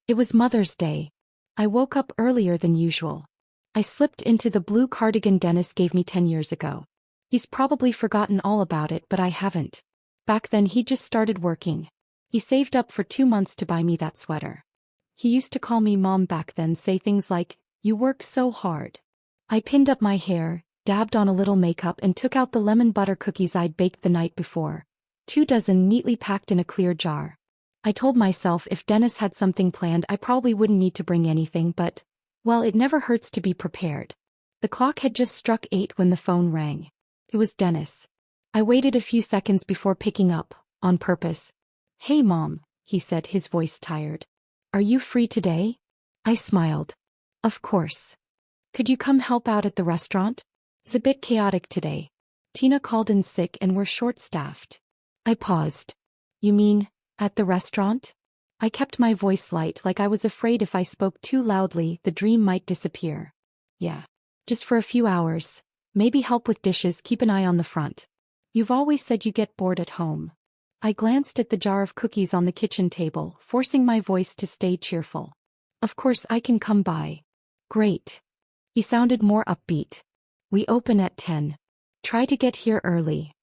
It was Mother's Day. I woke up earlier than usual. I slipped into the blue cardigan Dennis gave me 10 years ago. He's probably forgotten all about it, but I haven't. Back then he just started working. He saved up for 2 months to buy me that sweater. He used to call me Mom back then, say things like, "You work so hard." I pinned up my hair, dabbed on a little makeup and took out the lemon butter cookies I'd baked the night before. 2 dozen neatly packed in a clear jar. I told myself if Dennis had something planned I probably wouldn't need to bring anything, but, well, it never hurts to be prepared. The clock had just struck 8 when the phone rang. It was Dennis. I waited a few seconds before picking up, on purpose. "Hey Mom," he said, his voice tired. "Are you free today?" I smiled. "Of course. Could you come help out at the restaurant? It's a bit chaotic today. Tina called in sick and we're short-staffed." I paused. "You mean, at the restaurant?" I kept my voice light, like I was afraid if I spoke too loudly the dream might disappear. "Yeah. Just for a few hours. Maybe help with dishes, keep an eye on the front. You've always said you get bored at home." I glanced at the jar of cookies on the kitchen table, forcing my voice to stay cheerful. "Of course I can come by." "Great." He sounded more upbeat. "We open at 10. Try to get here early."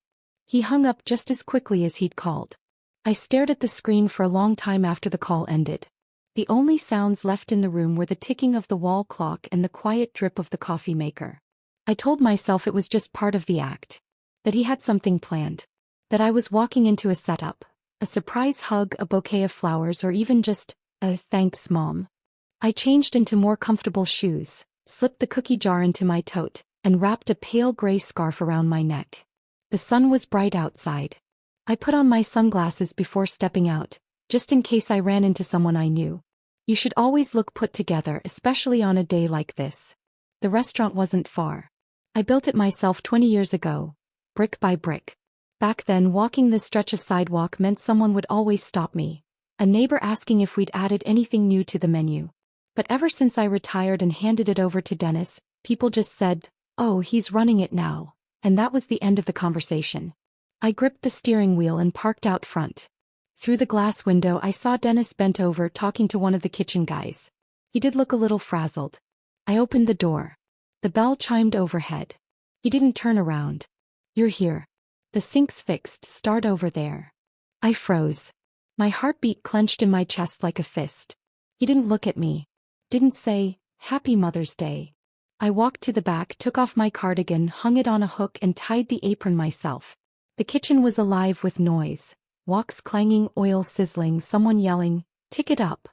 He hung up just as quickly as he'd called. I stared at the screen for a long time after the call ended. The only sounds left in the room were the ticking of the wall clock and the quiet drip of the coffee maker. I told myself it was just part of the act. That he had something planned. That I was walking into a setup, a surprise hug, a bouquet of flowers, or even just a "thanks, Mom." I changed into more comfortable shoes, slipped the cookie jar into my tote, and wrapped a pale gray scarf around my neck. The sun was bright outside. I put on my sunglasses before stepping out, just in case I ran into someone I knew. You should always look put together, especially on a day like this. The restaurant wasn't far. I built it myself 20 years ago, brick by brick. Back then, walking this stretch of sidewalk meant someone would always stop me, a neighbor asking if we'd added anything new to the menu. But ever since I retired and handed it over to Dennis, people just said, "Oh, he's running it now," and that was the end of the conversation. I gripped the steering wheel and parked out front. Through the glass window I saw Dennis bent over talking to one of the kitchen guys. He did look a little frazzled. I opened the door. The bell chimed overhead. He didn't turn around. "You're here. The sink's fixed, start over there." I froze. My heartbeat clenched in my chest like a fist. He didn't look at me. Didn't say, "Happy Mother's Day." I walked to the back, took off my cardigan, hung it on a hook and tied the apron myself. The kitchen was alive with noise. Woks clanging, oil sizzling, someone yelling, "Tick it up,"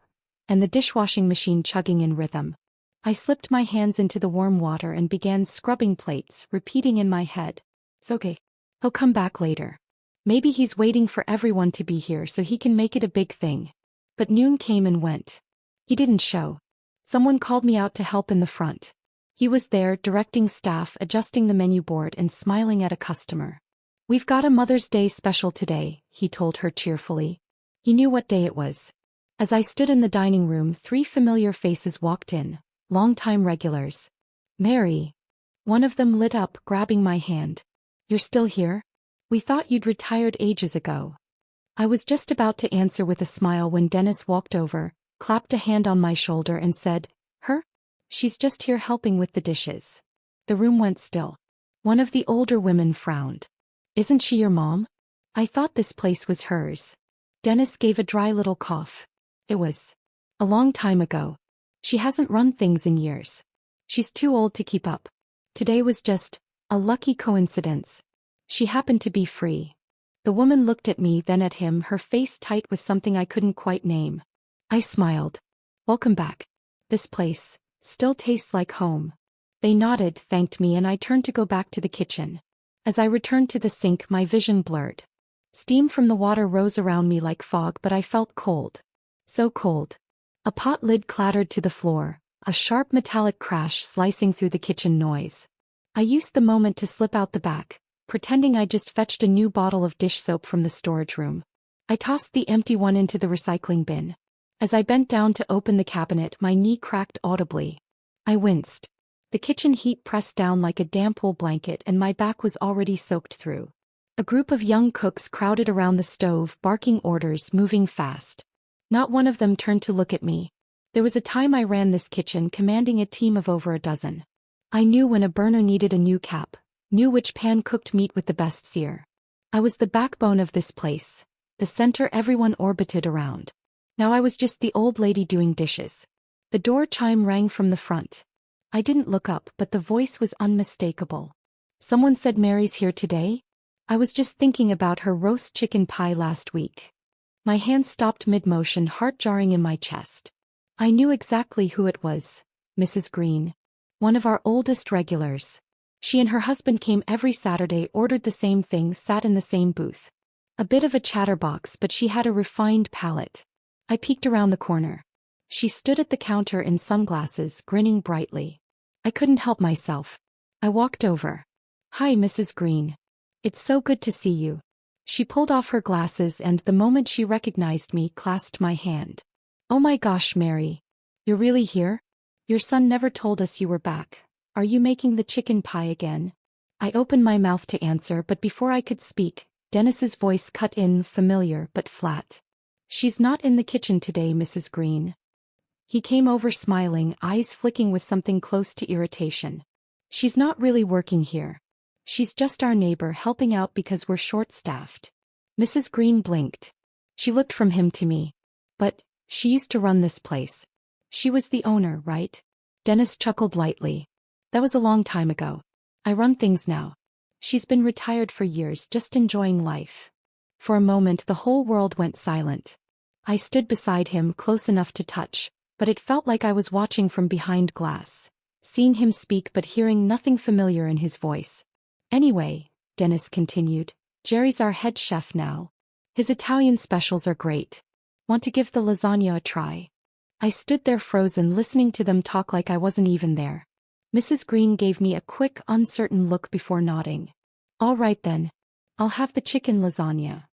and the dishwashing machine chugging in rhythm. I slipped my hands into the warm water and began scrubbing plates, repeating in my head, "It's okay. He'll come back later. Maybe he's waiting for everyone to be here so he can make it a big thing." But noon came and went. He didn't show. Someone called me out to help in the front. He was there, directing staff, adjusting the menu board and smiling at a customer. "We've got a Mother's Day special today," he told her cheerfully. He knew what day it was. As I stood in the dining room, 3 familiar faces walked in, longtime regulars. "Mary." One of them lit up, grabbing my hand. "You're still here? We thought you'd retired ages ago." I was just about to answer with a smile when Dennis walked over, clapped a hand on my shoulder and said, "Her? She's just here helping with the dishes." The room went still. One of the older women frowned. "Isn't she your mom? I thought this place was hers." Dennis gave a dry little cough. "It was. A long time ago. She hasn't run things in years. She's too old to keep up. Today was just a lucky coincidence. She happened to be free." The woman looked at me, then at him, her face tight with something I couldn't quite name. I smiled. "Welcome back. This place still tastes like home." They nodded, thanked me, and I turned to go back to the kitchen. As I returned to the sink, my vision blurred. Steam from the water rose around me like fog, but I felt cold. So cold. A pot lid clattered to the floor, a sharp metallic crash slicing through the kitchen noise. I used the moment to slip out the back, pretending I just fetched a new bottle of dish soap from the storage room. I tossed the empty one into the recycling bin. As I bent down to open the cabinet, my knee cracked audibly. I winced. The kitchen heat pressed down like a damp wool blanket and my back was already soaked through. A group of young cooks crowded around the stove, barking orders, moving fast. Not one of them turned to look at me, There was a time I ran this kitchen commanding a team of over a dozen. I knew when a burner needed a new cap, knew which pan cooked meat with the best sear. I was the backbone of this place, the center everyone orbited around. Now I was just the old lady doing dishes. The door chime rang from the front. I didn't look up, but the voice was unmistakable. Someone said Mary's here today? I was just thinking about her roast chicken pie last week. My hand stopped mid-motion, heart jarring in my chest. I knew exactly who it was, Mrs. Green. One of our oldest regulars. She and her husband came every Saturday, ordered the same thing, sat in the same booth. A bit of a chatterbox, but she had a refined palate. I peeked around the corner. She stood at the counter in sunglasses, grinning brightly. I couldn't help myself. I walked over. "Hi, Mrs. Green. It's so good to see you." She pulled off her glasses and the moment she recognized me, clasped my hand. "Oh my gosh, Mary. You're really here? Your son never told us you were back. Are you making the chicken pie again?" I opened my mouth to answer, but before I could speak, Dennis's voice cut in, familiar but flat. "She's not in the kitchen today, Mrs. Green." He came over smiling, eyes flicking with something close to irritation. "She's not really working here. She's just our neighbor helping out because we're short-staffed." Mrs. Green blinked. She looked from him to me. "But, she used to run this place. She was the owner, right?" Dennis chuckled lightly. "That was a long time ago. I run things now. She's been retired for years, just enjoying life." For a moment the whole world went silent. I stood beside him, close enough to touch, but it felt like I was watching from behind glass, seeing him speak but hearing nothing familiar in his voice. "Anyway," Dennis continued, "Jerry's our head chef now. His Italian specials are great. Want to give the lasagna a try?" I stood there frozen, listening to them talk like I wasn't even there. Mrs. Green gave me a quick, uncertain look before nodding. "All right then. I'll have the chicken lasagna."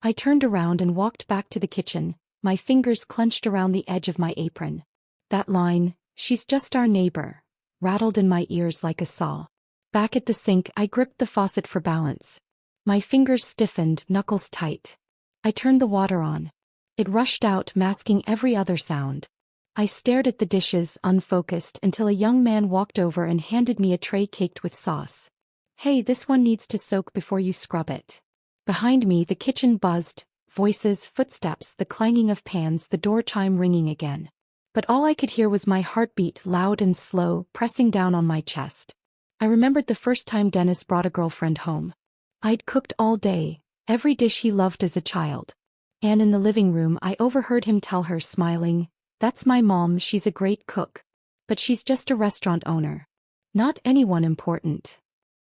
I turned around and walked back to the kitchen, my fingers clenched around the edge of my apron. That line, "She's just our neighbor," rattled in my ears like a saw. Back at the sink, I gripped the faucet for balance. My fingers stiffened, knuckles tight. I turned the water on. It rushed out, masking every other sound. I stared at the dishes, unfocused, until a young man walked over and handed me a tray caked with sauce. "Hey, this one needs to soak before you scrub it." Behind me, the kitchen buzzed, voices, footsteps, the clanging of pans, the door chime ringing again. But all I could hear was my heartbeat, loud and slow, pressing down on my chest. I remembered the first time Dennis brought a girlfriend home. I'd cooked all day, every dish he loved as a child. And in the living room I overheard him tell her, smiling, "That's my mom, she's a great cook. But she's just a restaurant owner. Not anyone important."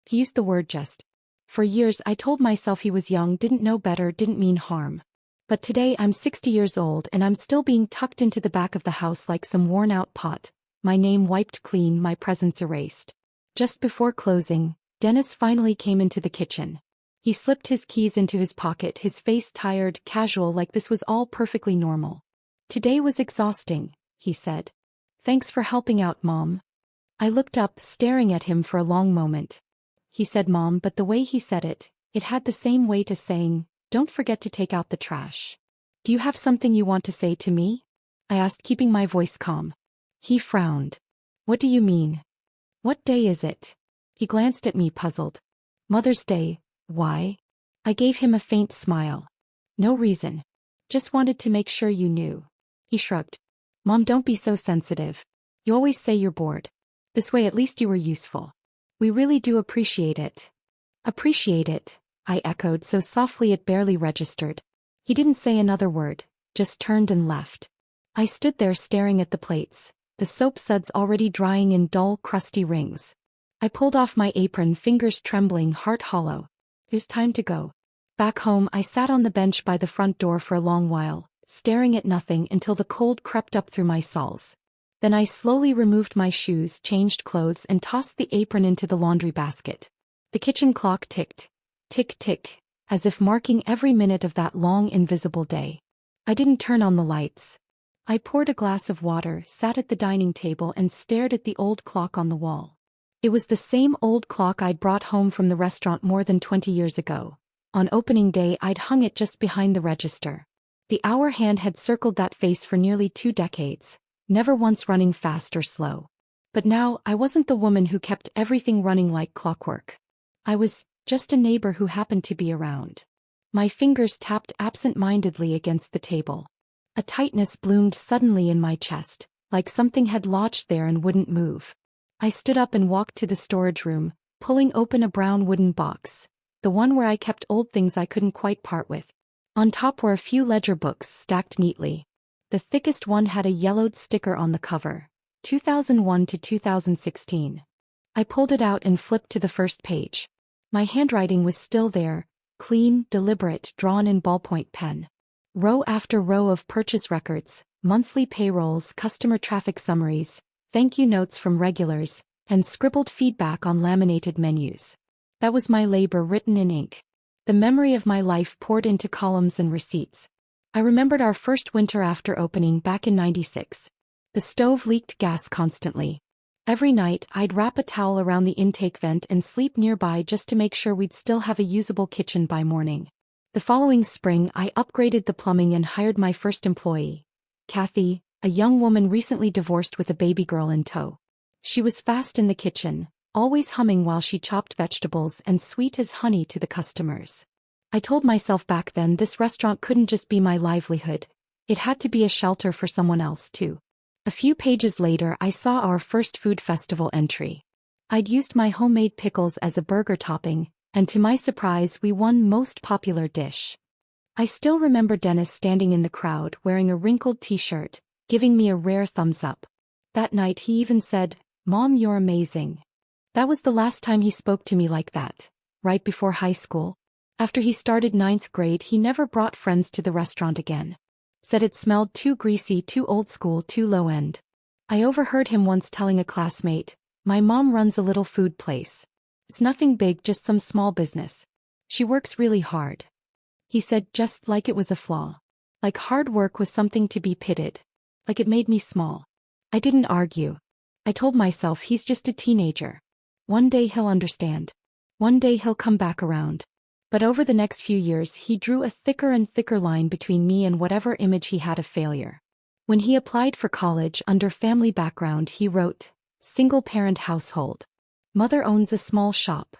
He used the word just. For years I told myself he was young, didn't know better, didn't mean harm. But today I'm 60 years old and I'm still being tucked into the back of the house like some worn-out pot, my name wiped clean, my presence erased. Just before closing, Dennis finally came into the kitchen. He slipped his keys into his pocket, his face tired, casual, like this was all perfectly normal. "Today was exhausting," he said. "Thanks for helping out, Mom." I looked up, staring at him for a long moment. He said Mom, but the way he said it, it had the same weight as saying, "Don't forget to take out the trash." "Do you have something you want to say to me?" I asked, keeping my voice calm. He frowned. "What do you mean? What day is it?" He glanced at me, puzzled. "Mother's Day. Why?" I gave him a faint smile. "No reason. Just wanted to make sure you knew." He shrugged. "Mom, don't be so sensitive. You always say you're bored. This way at least you were useful. We really do appreciate it." "Appreciate it," I echoed so softly it barely registered. He didn't say another word, just turned and left. I stood there staring at the plates, the soap suds already drying in dull, crusty rings. I pulled off my apron, fingers trembling, heart hollow. It was time to go. Back home, I sat on the bench by the front door for a long while, staring at nothing until the cold crept up through my soles. Then I slowly removed my shoes, changed clothes, and tossed the apron into the laundry basket. The kitchen clock ticked. Tick, tick, as if marking every minute of that long, invisible day. I didn't turn on the lights. I poured a glass of water, sat at the dining table, and stared at the old clock on the wall. It was the same old clock I'd brought home from the restaurant more than 20 years ago. On opening day, I'd hung it just behind the register. The hour hand had circled that face for nearly 2 decades, never once running fast or slow. But now, I wasn't the woman who kept everything running like clockwork. I was just a neighbor who happened to be around. My fingers tapped absent-mindedly against the table. A tightness bloomed suddenly in my chest, like something had lodged there and wouldn't move. I stood up and walked to the storage room, pulling open a brown wooden box, the one where I kept old things I couldn't quite part with. On top were a few ledger books stacked neatly. The thickest one had a yellowed sticker on the cover, 2001 to 2016. I pulled it out and flipped to the first page. My handwriting was still there, clean, deliberate, drawn in ballpoint pen. Row after row of purchase records, monthly payrolls, customer traffic summaries, thank you notes from regulars, and scribbled feedback on laminated menus. That was my labor written in ink. The memory of my life poured into columns and receipts. I remembered our first winter after opening back in '96. The stove leaked gas constantly. Every night, I'd wrap a towel around the intake vent and sleep nearby just to make sure we'd still have a usable kitchen by morning. The following spring, I upgraded the plumbing and hired my first employee, Kathy, a young woman recently divorced with a baby girl in tow. She was fast in the kitchen, always humming while she chopped vegetables and sweet as honey to the customers. I told myself back then this restaurant couldn't just be my livelihood. It had to be a shelter for someone else too. A few pages later, I saw our first food festival entry. I'd used my homemade pickles as a burger topping, and to my surprise, we won most popular dish. I still remember Dennis standing in the crowd wearing a wrinkled t-shirt, giving me a rare thumbs up. That night he even said, "Mom, you're amazing." That was the last time he spoke to me like that, right before high school. After he started 9th grade, he never brought friends to the restaurant again. Said it smelled too greasy, too old school, too low end. I overheard him once telling a classmate, "My mom runs a little food place. It's nothing big, just some small business. She works really hard." He said just like it was a flaw. Like hard work was something to be pitied. Like it made me small. I didn't argue. I told myself he's just a teenager. One day he'll understand. One day he'll come back around. But over the next few years he drew a thicker and thicker line between me and whatever image he had of failure. When he applied for college under family background, he wrote, "Single-parent household. Mother owns a small shop."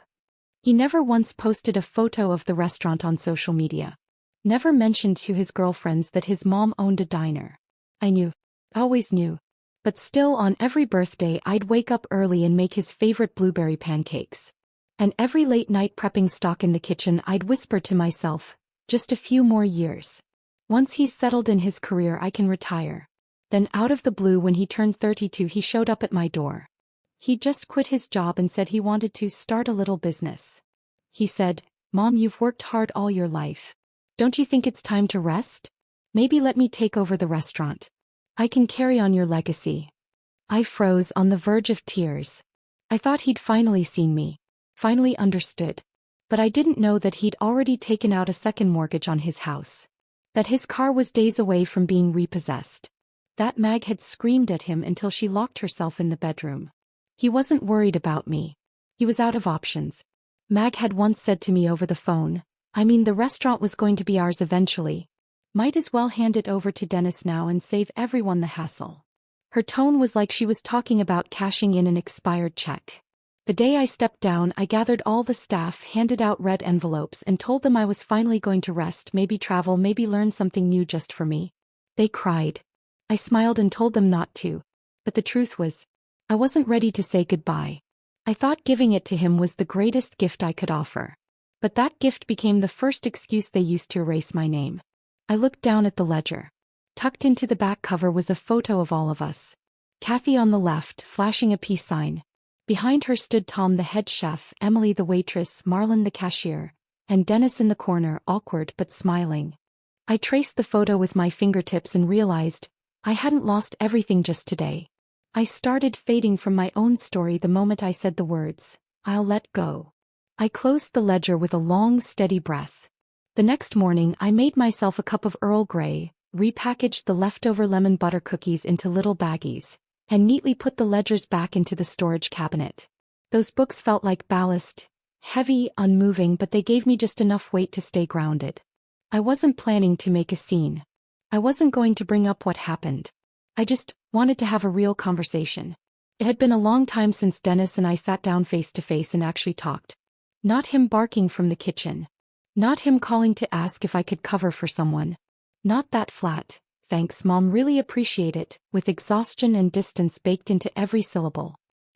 He never once posted a photo of the restaurant on social media. Never mentioned to his girlfriends that his mom owned a diner. I knew. Always knew. But still, on every birthday I'd wake up early and make his favorite blueberry pancakes. And every late night prepping stock in the kitchen, I'd whisper to myself, just a few more years. Once he's settled in his career, I can retire. Then out of the blue, when he turned 32, he showed up at my door. He just quit his job and said he wanted to start a little business. He said, "Mom, you've worked hard all your life. Don't you think it's time to rest? Maybe let me take over the restaurant. I can carry on your legacy." I froze on the verge of tears. I thought he'd finally seen me. Finally understood. But I didn't know that he'd already taken out a second mortgage on his house. That his car was days away from being repossessed. That Mag had screamed at him until she locked herself in the bedroom. He wasn't worried about me. He was out of options. Mag had once said to me over the phone, the restaurant was going to be ours eventually. Might as well hand it over to Dennis now and save everyone the hassle. Her tone was like she was talking about cashing in an expired check. The day I stepped down, I gathered all the staff, handed out red envelopes, and told them I was finally going to rest, maybe travel, maybe learn something new just for me. They cried. I smiled and told them not to. But the truth was, I wasn't ready to say goodbye. I thought giving it to him was the greatest gift I could offer. But that gift became the first excuse they used to erase my name. I looked down at the ledger. Tucked into the back cover was a photo of all of us. Kathy on the left, flashing a peace sign. Behind her stood Tom, the head chef, Emily, the waitress, Marlon, the cashier, and Dennis in the corner, awkward but smiling. I traced the photo with my fingertips and realized I hadn't lost everything just today. I started fading from my own story the moment I said the words, "I'll let go." I closed the ledger with a long, steady breath. The next morning, I made myself a cup of Earl Grey, repackaged the leftover lemon butter cookies into little baggies, and neatly put the ledgers back into the storage cabinet. Those books felt like ballast, heavy, unmoving, but they gave me just enough weight to stay grounded. I wasn't planning to make a scene. I wasn't going to bring up what happened. I just wanted to have a real conversation. It had been a long time since Dennis and I sat down face to face and actually talked. Not him barking from the kitchen. Not him calling to ask if I could cover for someone. Not that flat, "Thanks, Mom, really appreciate it," with exhaustion and distance baked into every syllable.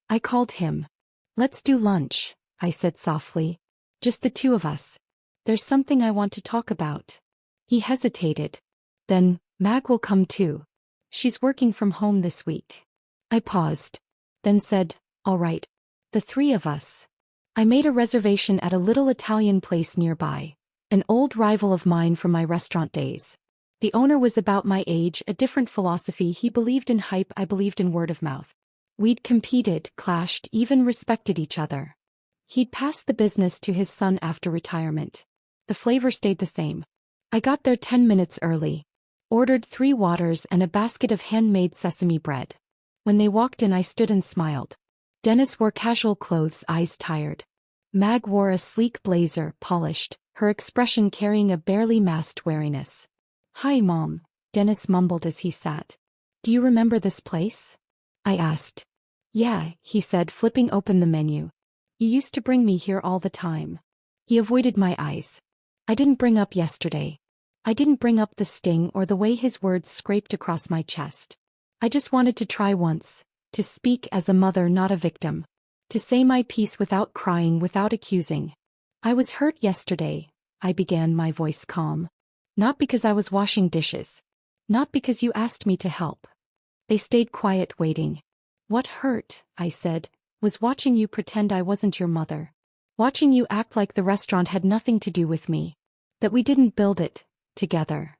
I called him. "Let's do lunch," I said softly. "Just the two of us. There's something I want to talk about." He hesitated. "Then, Mag will come too. She's working from home this week." I paused. Then said, "All right. The three of us." I made a reservation at a little Italian place nearby, an old rival of mine from my restaurant days. The owner was about my age, a different philosophy. He believed in hype, I believed in word of mouth. We'd competed, clashed, even respected each other. He'd passed the business to his son after retirement. The flavor stayed the same. I got there 10 minutes early. Ordered 3 waters and a basket of handmade sesame bread. When they walked in, I stood and smiled. Dennis wore casual clothes, eyes tired. Mag wore a sleek blazer, polished, her expression carrying a barely masked wariness. "Hi, Mom," Dennis mumbled as he sat. "Do you remember this place?" I asked. "Yeah," he said, flipping open the menu. "You used to bring me here all the time." He avoided my eyes. I didn't bring up yesterday. I didn't bring up the sting or the way his words scraped across my chest. I just wanted to try once, to speak as a mother, not a victim. To say my piece without crying, without accusing. "I was hurt yesterday," I began, my voice calm. "Not because I was washing dishes. Not because you asked me to help." They stayed quiet, waiting. "What hurt," I said, "was watching you pretend I wasn't your mother. Watching you act like the restaurant had nothing to do with me. That we didn't build it together."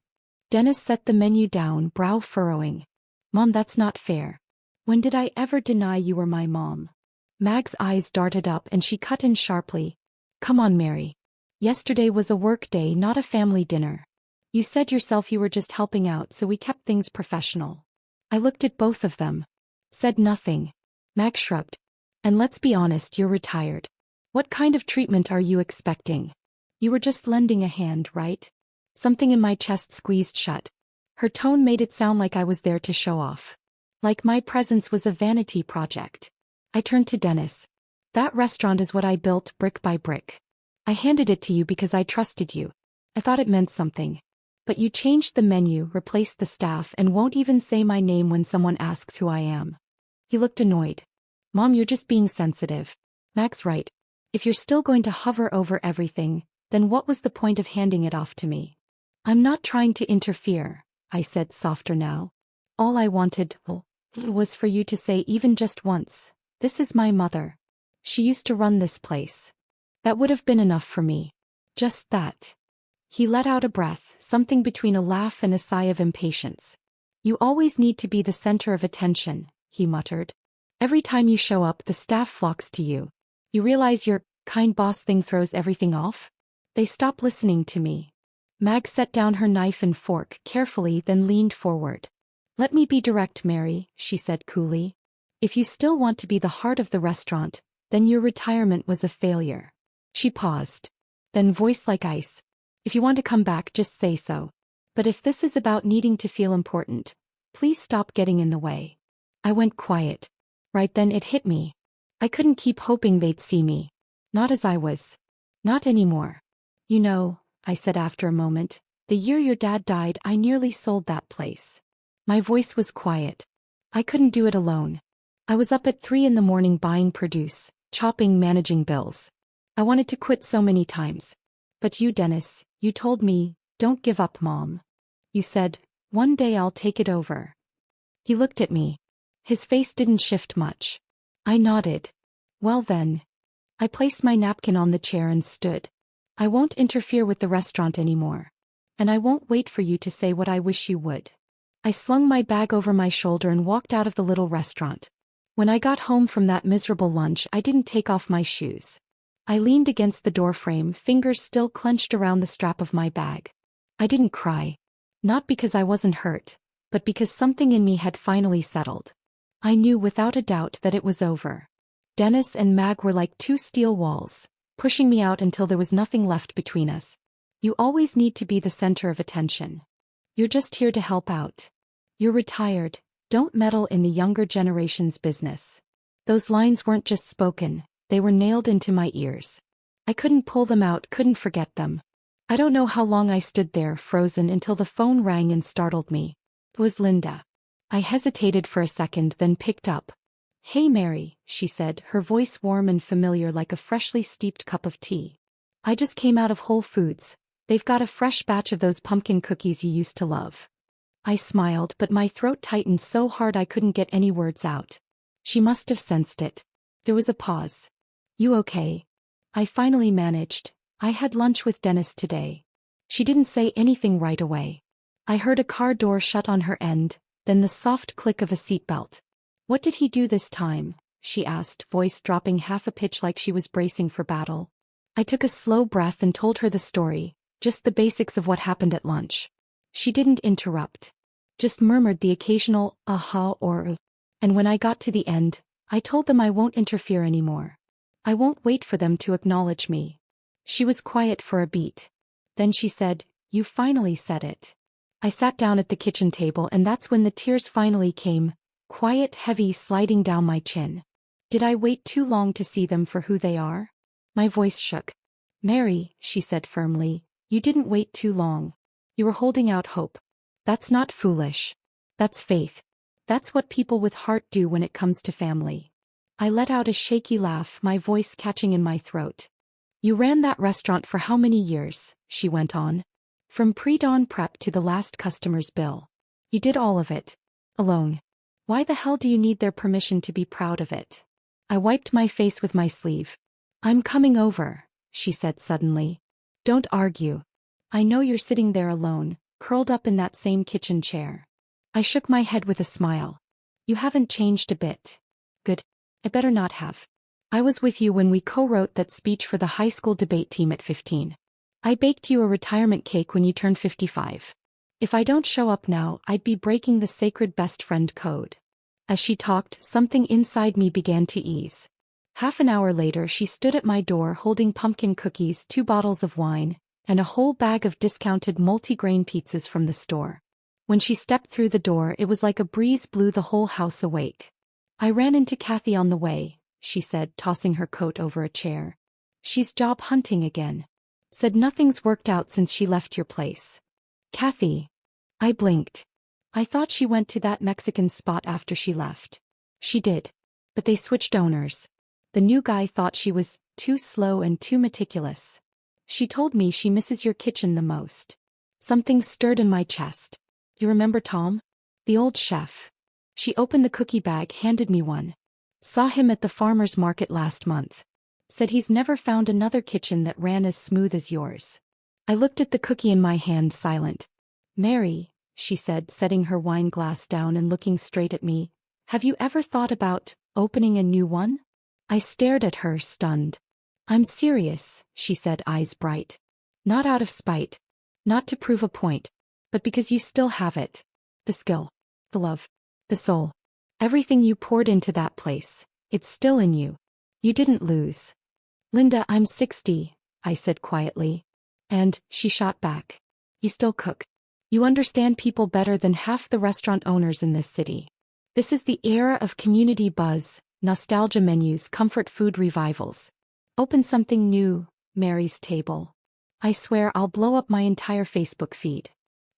Dennis set the menu down, brow furrowing. "Mom, that's not fair. When did I ever deny you were my mom?" Mag's eyes darted up and she cut in sharply. "Come on, Mary. Yesterday was a work day, not a family dinner. You said yourself you were just helping out, so we kept things professional." I looked at both of them. Said nothing. Mag shrugged. "And let's be honest, you're retired. What kind of treatment are you expecting? You were just lending a hand, right?" Something in my chest squeezed shut. Her tone made it sound like I was there to show off. Like my presence was a vanity project. I turned to Dennis. "That restaurant is what I built, brick by brick. I handed it to you because I trusted you. I thought it meant something. But you changed the menu, replaced the staff, and won't even say my name when someone asks who I am." He looked annoyed. "Mom, you're just being sensitive. Mac's right. If you're still going to hover over everything, then what was the point of handing it off to me?" "I'm not trying to interfere," I said, softer now. "All I wanted was for you to say, even just once, 'This is my mother. She used to run this place.' That would have been enough for me. Just that." He let out a breath, something between a laugh and a sigh of impatience. "You always need to be the center of attention," he muttered. "Every time you show up, the staff flocks to you. You realize your kind boss thing throws everything off?" They stopped listening to me. Mag set down her knife and fork carefully, then leaned forward. "Let me be direct, Mary," she said coolly. "If you still want to be the heart of the restaurant, then your retirement was a failure." She paused. Then, voice like ice, "If you want to come back, just say so. But if this is about needing to feel important, please stop getting in the way." I went quiet. Right then it hit me. I couldn't keep hoping they'd see me. Not as I was. Not anymore. "You know," I said after a moment, "the year your dad died, I nearly sold that place." My voice was quiet. I couldn't do it alone. I was up at 3 in the morning buying produce, chopping, managing bills. I wanted to quit so many times. But you, Dennis, you told me, "Don't give up, Mom." You said, "One day I'll take it over." He looked at me. His face didn't shift much. I nodded. "Well then." I placed my napkin on the chair and stood. "I won't interfere with the restaurant anymore. And I won't wait for you to say what I wish you would." I slung my bag over my shoulder and walked out of the little restaurant. When I got home from that miserable lunch, I didn't take off my shoes. I leaned against the doorframe, fingers still clenched around the strap of my bag. I didn't cry. Not because I wasn't hurt, but because something in me had finally settled. I knew without a doubt that it was over. Dennis and Mag were like 2 steel walls, pushing me out until there was nothing left between us. You always need to be the center of attention. You're just here to help out. You're retired. Don't meddle in the younger generation's business. Those lines weren't just spoken, they were nailed into my ears. I couldn't pull them out, couldn't forget them. I don't know how long I stood there frozen until the phone rang and startled me. It was Linda. I hesitated for a second, then picked up. "Hey Mary," she said, her voice warm and familiar like a freshly steeped cup of tea. "I just came out of Whole Foods. They've got a fresh batch of those pumpkin cookies you used to love." I smiled, but my throat tightened so hard I couldn't get any words out. She must have sensed it. There was a pause. "You okay?" I finally managed. "I had lunch with Dennis today." She didn't say anything right away. I heard a car door shut on her end, then the soft click of a seatbelt. "What did he do this time?" she asked, voice dropping half a pitch like she was bracing for battle. I took a slow breath and told her the story, just the basics of what happened at lunch. She didn't interrupt. Just murmured the occasional aha or and when I got to the end, I told them I won't interfere anymore. I won't wait for them to acknowledge me. She was quiet for a beat. Then she said, "You finally said it." I sat down at the kitchen table, and that's when the tears finally came, quiet, heavy, sliding down my chin. Did I wait too long to see them for who they are? My voice shook. "Mary," she said firmly, "you didn't wait too long. You were holding out hope. That's not foolish. That's faith. That's what people with heart do when it comes to family." I let out a shaky laugh, my voice catching in my throat. "You ran that restaurant for how many years?" she went on. "From pre-dawn prep to the last customer's bill. You did all of it. Alone. Why the hell do you need their permission to be proud of it?" I wiped my face with my sleeve. "I'm coming over," she said suddenly. "Don't argue. I know you're sitting there alone, curled up in that same kitchen chair." I shook my head with a smile. "You haven't changed a bit." "Good. I better not have. I was with you when we co-wrote that speech for the high school debate team at 15. I baked you a retirement cake when you turned 55. If I don't show up now, I'd be breaking the sacred best friend code." As she talked, something inside me began to ease. Half an hour later, she stood at my door holding pumpkin cookies, 2 bottles of wine, and a whole bag of discounted multi-grain pizzas from the store. When she stepped through the door, it was like a breeze blew the whole house awake. "I ran into Kathy on the way," she said, tossing her coat over a chair. "She's job hunting again. Said nothing's worked out since she left your place." "Kathy?" I blinked. "I thought she went to that Mexican spot after she left." "She did. But they switched owners. The new guy thought she was too slow and too meticulous. She told me she misses your kitchen the most." Something stirred in my chest. "You remember Tom? The old chef." She opened the cookie bag, handed me one. "Saw him at the farmer's market last month. Said he's never found another kitchen that ran as smooth as yours." I looked at the cookie in my hand, silent. "Mary," she said, setting her wine glass down and looking straight at me, "have you ever thought about opening a new one?" I stared at her, stunned. "I'm serious," she said, eyes bright. "Not out of spite. Not to prove a point. But because you still have it. The skill. The love. The soul. Everything you poured into that place. It's still in you. You didn't lose." "Linda, I'm 60, I said quietly. "And," she shot back, "you still cook. You understand people better than half the restaurant owners in this city. This is the era of community buzz, nostalgia menus, comfort food revivals. Open something new, Mary's Table. I swear I'll blow up my entire Facebook feed."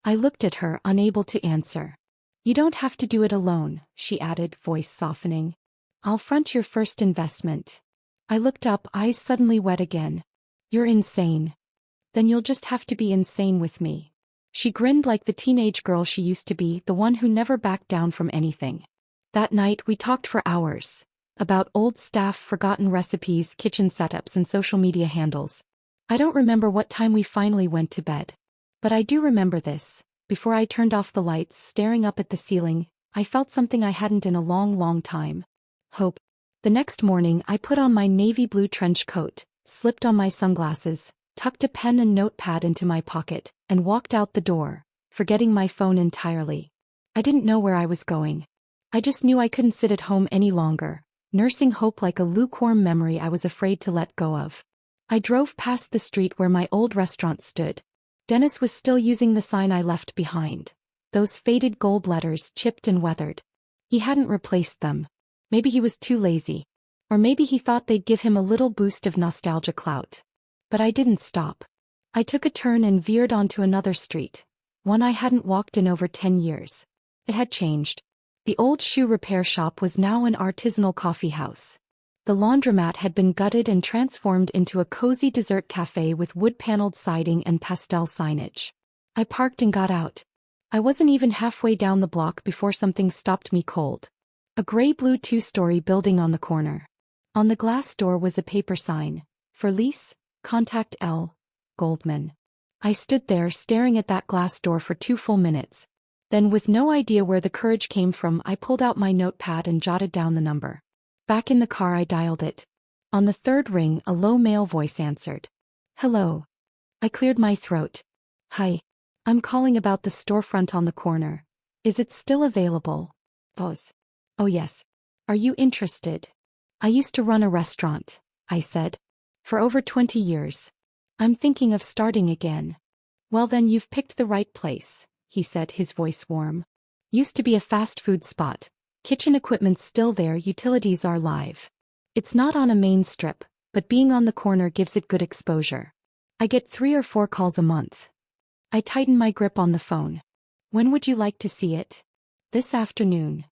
I looked at her, unable to answer. "You don't have to do it alone," she added, voice softening. "I'll front your first investment." I looked up, eyes suddenly wet again. "You're insane." "Then you'll just have to be insane with me." She grinned like the teenage girl she used to be, the one who never backed down from anything. That night we talked for hours. About old staff, forgotten recipes, kitchen setups, and social media handles. I don't remember what time we finally went to bed. But I do remember this. Before I turned off the lights, staring up at the ceiling, I felt something I hadn't in a long, long time. Hope. The next morning, I put on my navy blue trench coat, slipped on my sunglasses, tucked a pen and notepad into my pocket, and walked out the door, forgetting my phone entirely. I didn't know where I was going. I just knew I couldn't sit at home any longer, nursing hope like a lukewarm memory I was afraid to let go of. I drove past the street where my old restaurant stood. Dennis was still using the sign I left behind. Those faded gold letters, chipped and weathered. He hadn't replaced them. Maybe he was too lazy. Or maybe he thought they'd give him a little boost of nostalgia clout. But I didn't stop. I took a turn and veered onto another street, one I hadn't walked in over 10 years. It had changed. The old shoe repair shop was now an artisanal coffee house. The laundromat had been gutted and transformed into a cozy dessert cafe with wood-paneled siding and pastel signage. I parked and got out. I wasn't even halfway down the block before something stopped me cold. A gray-blue two-story building on the corner. On the glass door was a paper sign, "For lease, contact L. Goldman." I stood there staring at that glass door for 2 full minutes. Then, with no idea where the courage came from, I pulled out my notepad and jotted down the number. Back in the car, I dialed it. On the third ring, a low male voice answered. "Hello." I cleared my throat. "Hi. I'm calling about the storefront on the corner. Is it still available?" Pause. "Oh yes. Are you interested?" "I used to run a restaurant," I said. "For over 20 years. I'm thinking of starting again." "Well then, you've picked the right place," he said, his voice warm. "Used to be a fast food spot. Kitchen equipment's still there, utilities are live. It's not on a main strip, but being on the corner gives it good exposure. I get 3 or 4 calls a month." I tightened my grip on the phone. "When would you like to see it?" "This afternoon."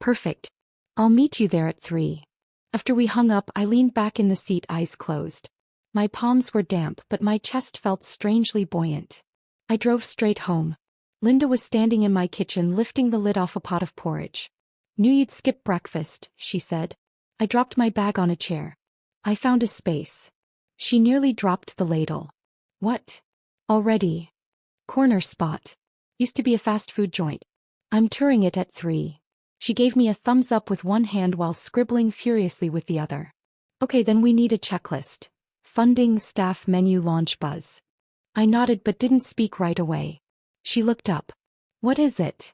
"Perfect. I'll meet you there at 3. After we hung up, I leaned back in the seat, eyes closed. My palms were damp, but my chest felt strangely buoyant. I drove straight home. Linda was standing in my kitchen lifting the lid off a pot of porridge. "Knew you'd skip breakfast," she said. I dropped my bag on a chair. I found a space. She nearly dropped the ladle. "What? Already?" "Corner spot. Used to be a fast food joint. I'm touring it at 3. She gave me a thumbs up with one hand while scribbling furiously with the other. "Okay, then we need a checklist. Funding, staff, menu, launch, buzz." I nodded but didn't speak right away. She looked up. "What is it?"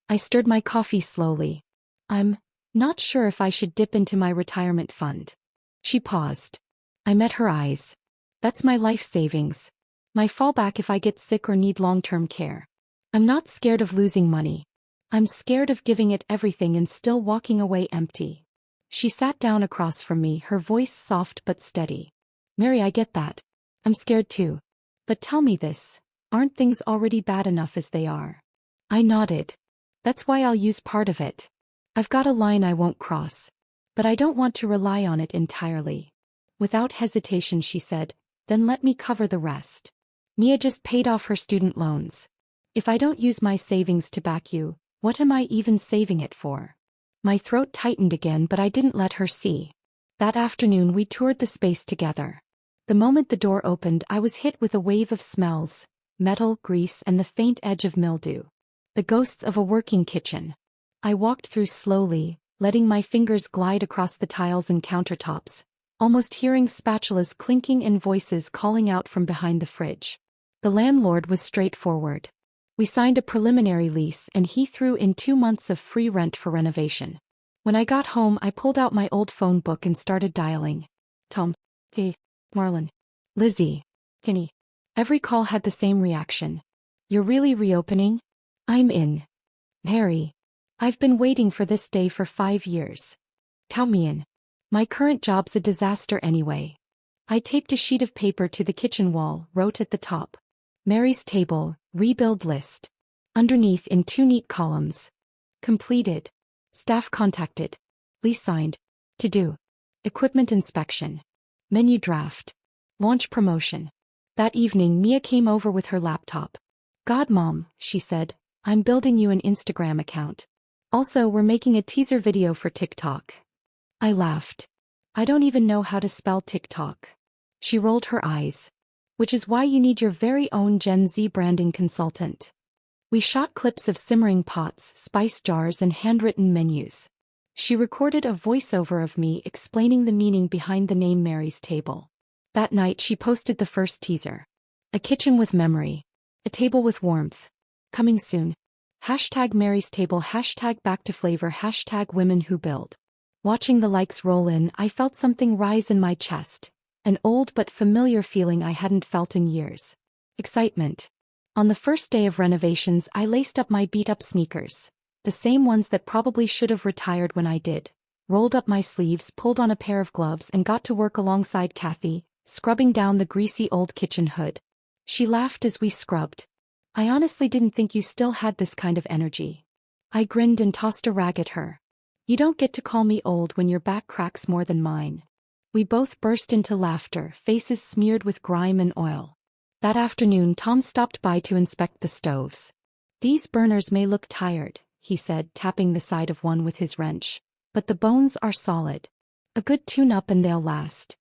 I stirred my coffee slowly. "I'm not sure if I should dip into my retirement fund." She paused. I met her eyes. "That's my life savings. My fallback if I get sick or need long-term care. I'm not scared of losing money. I'm scared of giving it everything and still walking away empty." She sat down across from me, her voice soft but steady. "Mary, I get that. I'm scared too. But tell me this, aren't things already bad enough as they are?" I nodded. "That's why I'll use part of it. I've got a line I won't cross. But I don't want to rely on it entirely." Without hesitation she said, "Then let me cover the rest. Mia just paid off her student loans. If I don't use my savings to back you, what am I even saving it for?" My throat tightened again, but I didn't let her see. That afternoon we toured the space together. The moment the door opened, I was hit with a wave of smells: metal, grease, and the faint edge of mildew. The ghosts of a working kitchen. I walked through slowly, letting my fingers glide across the tiles and countertops, almost hearing spatulas clinking and voices calling out from behind the fridge. The landlord was straightforward. We signed a preliminary lease and he threw in 2 months of free rent for renovation. When I got home, I pulled out my old phone book and started dialing. "Tom. Hey. Marlon. Lizzie. Kenny." Every call had the same reaction. "You're really reopening?" "I'm in. Harry. I've been waiting for this day for 5 years. Count me in. My current job's a disaster anyway." I taped a sheet of paper to the kitchen wall, wrote at the top, "Mary's table, rebuild list." Underneath, in 2 neat columns, "Completed. Staff contacted. Lease signed. To do. Equipment inspection. Menu draft. Launch promotion." That evening Mia came over with her laptop. "God, Mom," she said, "I'm building you an Instagram account. Also, we're making a teaser video for TikTok." I laughed. "I don't even know how to spell TikTok." She rolled her eyes. "Which is why you need your very own Gen Z branding consultant." We shot clips of simmering pots, spice jars, and handwritten menus. She recorded a voiceover of me explaining the meaning behind the name Mary's Table. That night she posted the first teaser. "A kitchen with memory. A table with warmth. Coming soon. Hashtag Mary's Table, hashtag back to flavor, hashtag women who build." Watching the likes roll in, I felt something rise in my chest. An old but familiar feeling I hadn't felt in years. Excitement. On the first day of renovations, I laced up my beat-up sneakers. The same ones that probably should have retired when I did. Rolled up my sleeves, pulled on a pair of gloves and got to work alongside Kathy, scrubbing down the greasy old kitchen hood. She laughed as we scrubbed. I honestly didn't think you still had this kind of energy. I grinned and tossed a rag at her. You don't get to call me old when your back cracks more than mine. We both burst into laughter, faces smeared with grime and oil. That afternoon Tom stopped by to inspect the stoves. These burners may look tired, he said, tapping the side of one with his wrench. But the bones are solid. A good tune-up and they'll last.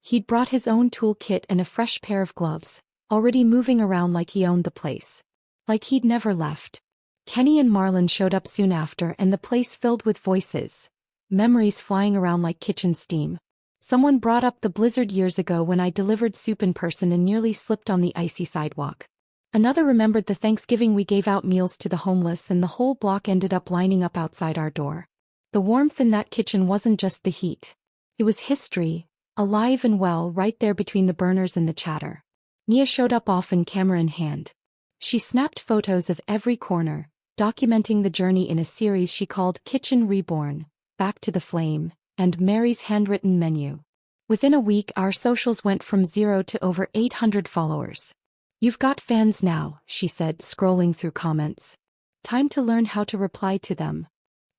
He'd brought his own tool kit and a fresh pair of gloves, already moving around like he owned the place. Like he'd never left. Kenny and Marlon showed up soon after and the place filled with voices. Memories flying around like kitchen steam. Someone brought up the blizzard years ago when I delivered soup in person and nearly slipped on the icy sidewalk. Another remembered the Thanksgiving we gave out meals to the homeless and the whole block ended up lining up outside our door. The warmth in that kitchen wasn't just the heat. It was history, alive and well right there between the burners and the chatter. Mia showed up often, camera in hand. She snapped photos of every corner, documenting the journey in a series she called Kitchen Reborn, Back to the Flame, and Mary's Handwritten Menu. Within a week our socials went from 0 to over 800 followers. You've got fans now, she said, scrolling through comments. Time to learn how to reply to them.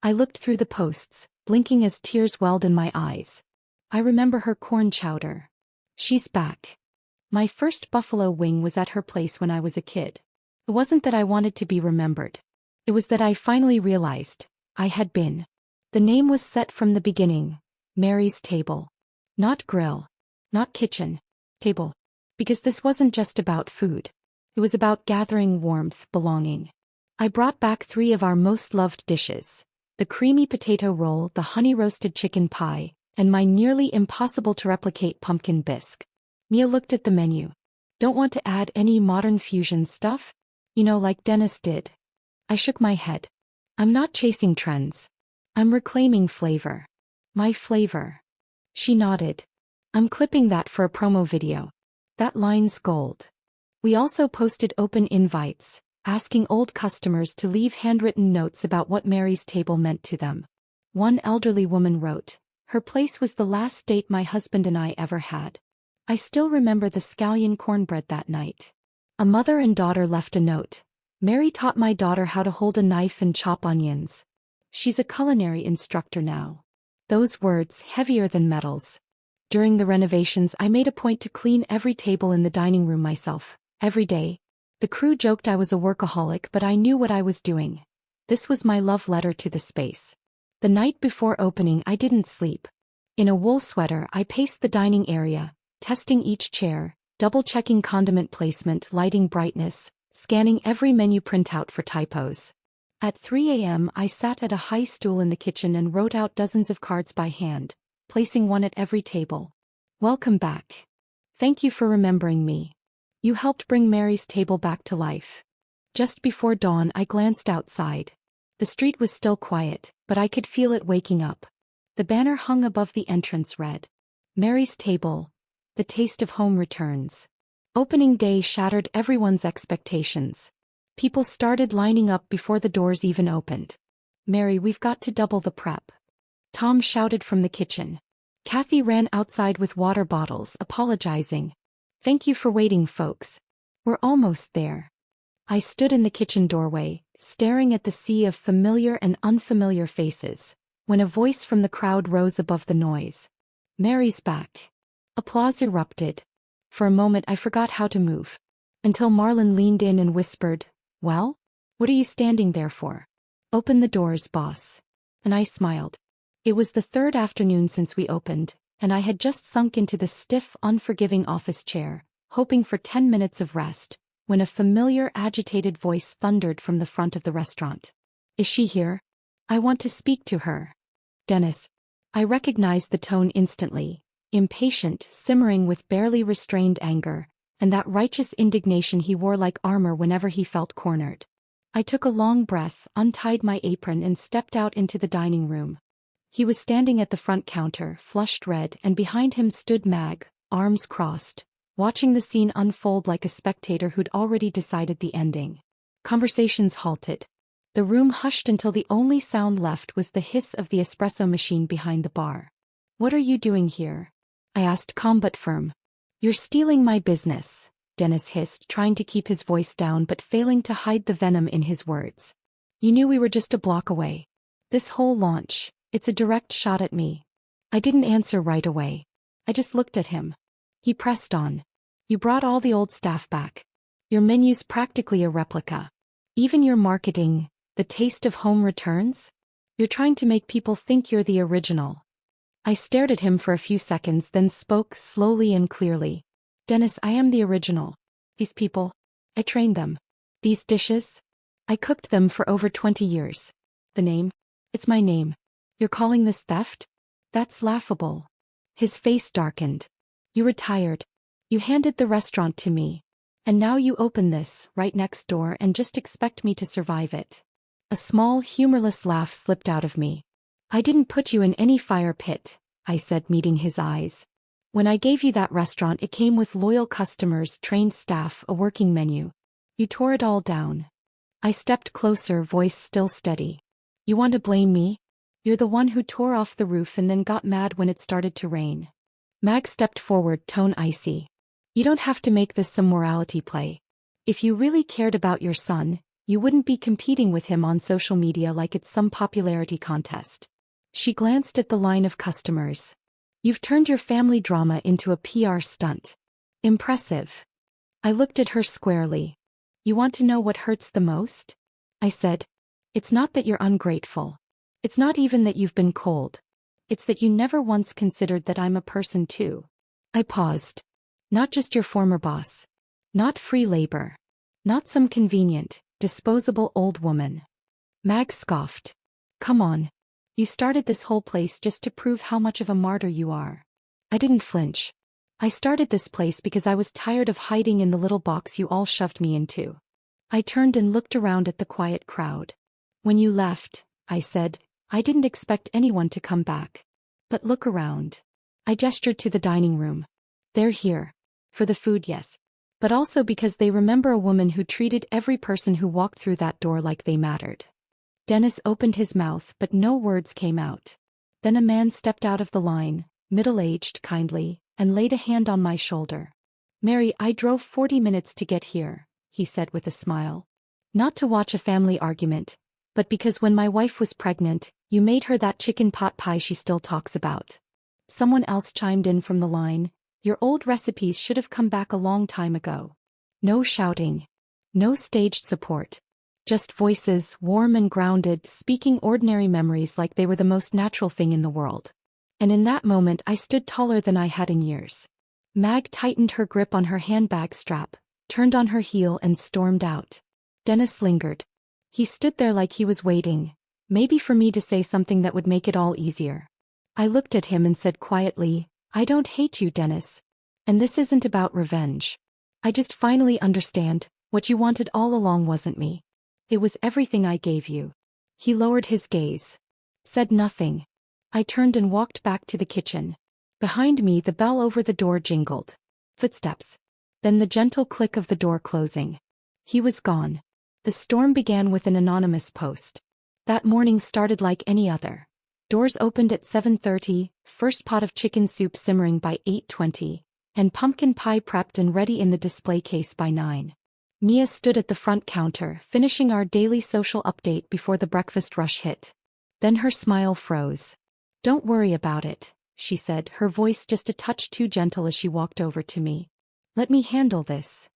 I looked through the posts, blinking as tears welled in my eyes. I remember her corn chowder. She's back. My first buffalo wing was at her place when I was a kid. It wasn't that I wanted to be remembered. It was that I finally realized I had been. The name was set from the beginning, Mary's Table. Not grill. Not kitchen. Table. Because this wasn't just about food. It was about gathering warmth, belonging. I brought back 3 of our most loved dishes. The creamy potato roll, the honey-roasted chicken pie, and my nearly impossible-to-replicate pumpkin bisque. Mia looked at the menu. Don't want to add any modern fusion stuff? You know, like Dennis did. I shook my head. I'm not chasing trends. I'm reclaiming flavor. My flavor. She nodded. I'm clipping that for a promo video. That line's gold. We also posted open invites, asking old customers to leave handwritten notes about what Mary's Table meant to them. One elderly woman wrote, "Her place was the last date my husband and I ever had. I still remember the scallion cornbread that night." A mother and daughter left a note. "Mary taught my daughter how to hold a knife and chop onions. She's a culinary instructor now." Those words, heavier than metals. During the renovations I made a point to clean every table in the dining room myself, every day. The crew joked I was a workaholic, but I knew what I was doing. This was my love letter to the space. The night before opening I didn't sleep. In a wool sweater I paced the dining area, testing each chair, double-checking condiment placement, lighting, brightness, scanning every menu printout for typos. At 3 a.m. I sat at a high stool in the kitchen and wrote out dozens of cards by hand, placing one at every table. Welcome back. Thank you for remembering me. You helped bring Mary's Table back to life. Just before dawn I glanced outside. The street was still quiet, but I could feel it waking up. The banner hung above the entrance read, "Mary's Table, the taste of home returns." Opening day shattered everyone's expectations. People started lining up before the doors even opened. "Mary, we've got to double the prep." Tom shouted from the kitchen. Kathy ran outside with water bottles, apologizing. "Thank you for waiting, folks. We're almost there." I stood in the kitchen doorway, staring at the sea of familiar and unfamiliar faces, when a voice from the crowd rose above the noise. "Mary's back." Applause erupted. For a moment I forgot how to move. Until Marlon leaned in and whispered, "Well? What are you standing there for? Open the doors, boss." And I smiled. It was the 3rd afternoon since we opened, and I had just sunk into the stiff, unforgiving office chair, hoping for 10 minutes of rest, when a familiar, agitated voice thundered from the front of the restaurant. "Is she here? I want to speak to her." "Dennis." I recognized the tone instantly, impatient, simmering with barely restrained anger, and that righteous indignation he wore like armor whenever he felt cornered. I took a long breath, untied my apron and stepped out into the dining room. He was standing at the front counter, flushed red, and behind him stood Mag, arms crossed, watching the scene unfold like a spectator who'd already decided the ending. Conversations halted. The room hushed until the only sound left was the hiss of the espresso machine behind the bar. "What are you doing here?" I asked, calm but firm. "You're stealing my business," Dennis hissed, trying to keep his voice down but failing to hide the venom in his words. "You knew we were just a block away. This whole launch, it's a direct shot at me." I didn't answer right away. I just looked at him. He pressed on. "You brought all the old staff back. Your menu's practically a replica. Even your marketing, the taste of home returns? You're trying to make people think you're the original." I stared at him for a few seconds, then spoke slowly and clearly. "Dennis, I am the original. These people, I trained them. These dishes, I cooked them for over 20 years. The name, it's my name. You're calling this theft? That's laughable." His face darkened. "You retired. You handed the restaurant to me. And now you open this, right next door, and just expect me to survive it." A small, humorless laugh slipped out of me. "I didn't put you in any fire pit," I said, meeting his eyes. "When I gave you that restaurant, it came with loyal customers, trained staff, a working menu. You tore it all down." I stepped closer, voice still steady. "You want to blame me? You're the one who tore off the roof and then got mad when it started to rain." Mag stepped forward, tone icy. "You don't have to make this some morality play. If you really cared about your son, you wouldn't be competing with him on social media like it's some popularity contest." She glanced at the line of customers. "You've turned your family drama into a PR stunt. Impressive." I looked at her squarely. "You want to know what hurts the most?" I said. "It's not that you're ungrateful. It's not even that you've been cold. It's that you never once considered that I'm a person too." I paused. "Not just your former boss. Not free labor. Not some convenient, disposable old woman." Mag scoffed. "Come on. You started this whole place just to prove how much of a martyr you are." I didn't flinch. "I started this place because I was tired of hiding in the little box you all shoved me into." I turned and looked around at the quiet crowd. "When you left," I said, "I didn't expect anyone to come back. But look around." I gestured to the dining room. "They're here. For the food, yes. But also because they remember a woman who treated every person who walked through that door like they mattered." Dennis opened his mouth, but no words came out. Then a man stepped out of the line, middle-aged, kindly, and laid a hand on my shoulder. "Mary, I drove 40 minutes to get here," he said with a smile. "Not to watch a family argument, but because when my wife was pregnant, you made her that chicken pot pie she still talks about." Someone else chimed in from the line. "Your old recipes should have come back a long time ago." No shouting. No staged support. Just voices, warm and grounded, speaking ordinary memories like they were the most natural thing in the world. And in that moment I stood taller than I had in years. Mag tightened her grip on her handbag strap, turned on her heel and stormed out. Dennis lingered. He stood there like he was waiting, maybe for me to say something that would make it all easier. I looked at him and said quietly, "I don't hate you, Dennis. And this isn't about revenge. I just finally understand, what you wanted all along wasn't me. It was everything I gave you." He lowered his gaze. Said nothing. I turned and walked back to the kitchen. Behind me the bell over the door jingled. Footsteps. Then the gentle click of the door closing. He was gone. The storm began with an anonymous post. That morning started like any other. Doors opened at 7:30, first pot of chicken soup simmering by 8:20, and pumpkin pie prepped and ready in the display case by 9. Mia stood at the front counter, finishing our daily social update before the breakfast rush hit. Then her smile froze. "Don't worry about it," she said, her voice just a touch too gentle as she walked over to me. "Let me handle this."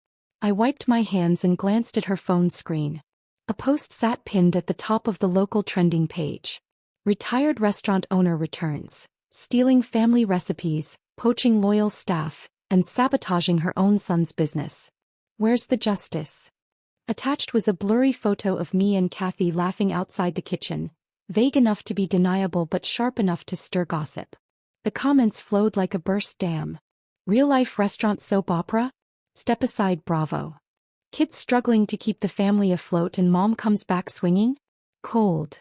I wiped my hands and glanced at her phone screen. A post sat pinned at the top of the local trending page. "Retired restaurant owner returns, stealing family recipes, poaching loyal staff, and sabotaging her own son's business. Where's the justice?" Attached was a blurry photo of me and Kathy laughing outside the kitchen, vague enough to be deniable but sharp enough to stir gossip. The comments flowed like a burst dam. "Real-life restaurant soap opera? Step aside, bravo. Kids struggling to keep the family afloat and mom comes back swinging? Cold.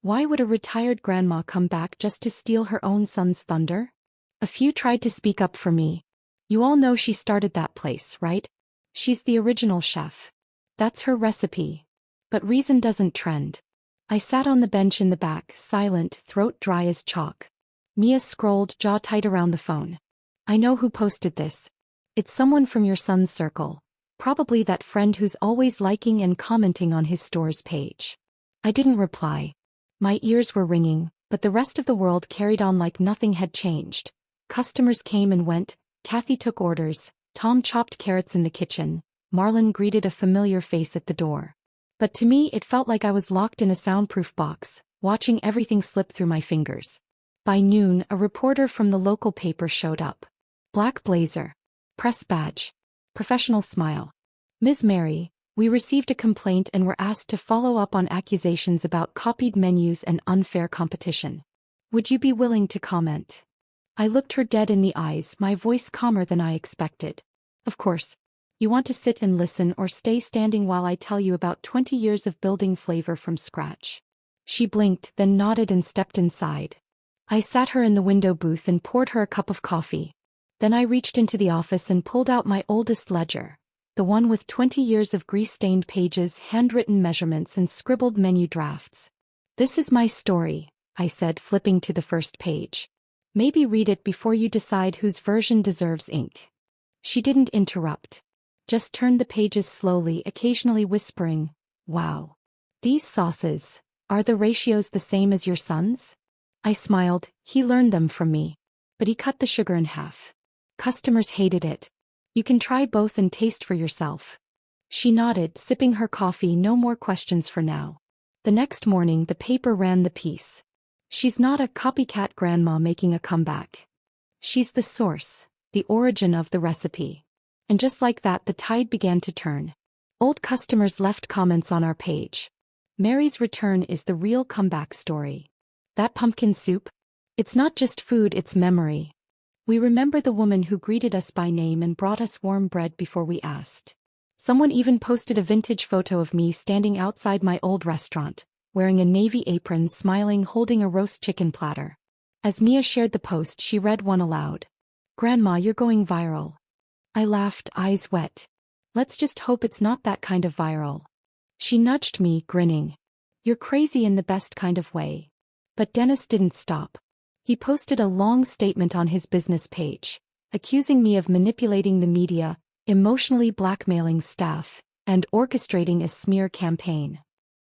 Why would a retired grandma come back just to steal her own son's thunder?" A few tried to speak up for me. "You all know she started that place, right? She's the original chef. That's her recipe." But reason doesn't trend. I sat on the bench in the back, silent, throat dry as chalk. Mia scrolled, jaw tight around the phone. I know who posted this. It's someone from your son's circle. Probably that friend who's always liking and commenting on his store's page. I didn't reply. My ears were ringing, but the rest of the world carried on like nothing had changed. Customers came and went, Kathy took orders, Tom chopped carrots in the kitchen, Marlon greeted a familiar face at the door. But to me it felt like I was locked in a soundproof box, watching everything slip through my fingers. By noon, a reporter from the local paper showed up. Black blazer. Press badge. Professional smile. Ms. Mary, we received a complaint and were asked to follow up on accusations about copied menus and unfair competition. Would you be willing to comment? I looked her dead in the eyes, my voice calmer than I expected. Of course. You want to sit and listen or stay standing while I tell you about 20 years of building flavor from scratch? She blinked, then nodded and stepped inside. I sat her in the window booth and poured her a cup of coffee. Then I reached into the office and pulled out my oldest ledger, the one with 20 years of grease-stained pages, handwritten measurements and scribbled menu drafts. This is my story, I said, flipping to the first page. Maybe read it before you decide whose version deserves ink. She didn't interrupt. Just turned the pages slowly, occasionally whispering, "Wow. These sauces, are the ratios the same as your son's?" I smiled. He learned them from me. But he cut the sugar in half. Customers hated it. You can try both and taste for yourself. She nodded, sipping her coffee. No more questions for now. The next morning the paper ran the piece. She's not a copycat grandma making a comeback. She's the source, the origin of the recipe. And just like that the tide began to turn. Old customers left comments on our page. Mary's return is the real comeback story. That pumpkin soup? It's not just food, it's memory. We remember the woman who greeted us by name and brought us warm bread before we asked. Someone even posted a vintage photo of me standing outside my old restaurant, wearing a navy apron, smiling, holding a roast chicken platter. As Mia shared the post, she read one aloud. "Grandma, you're going viral." I laughed, eyes wet. Let's just hope it's not that kind of viral. She nudged me, grinning. You're crazy in the best kind of way. But Dennis didn't stop. He posted a long statement on his business page, accusing me of manipulating the media, emotionally blackmailing staff, and orchestrating a smear campaign.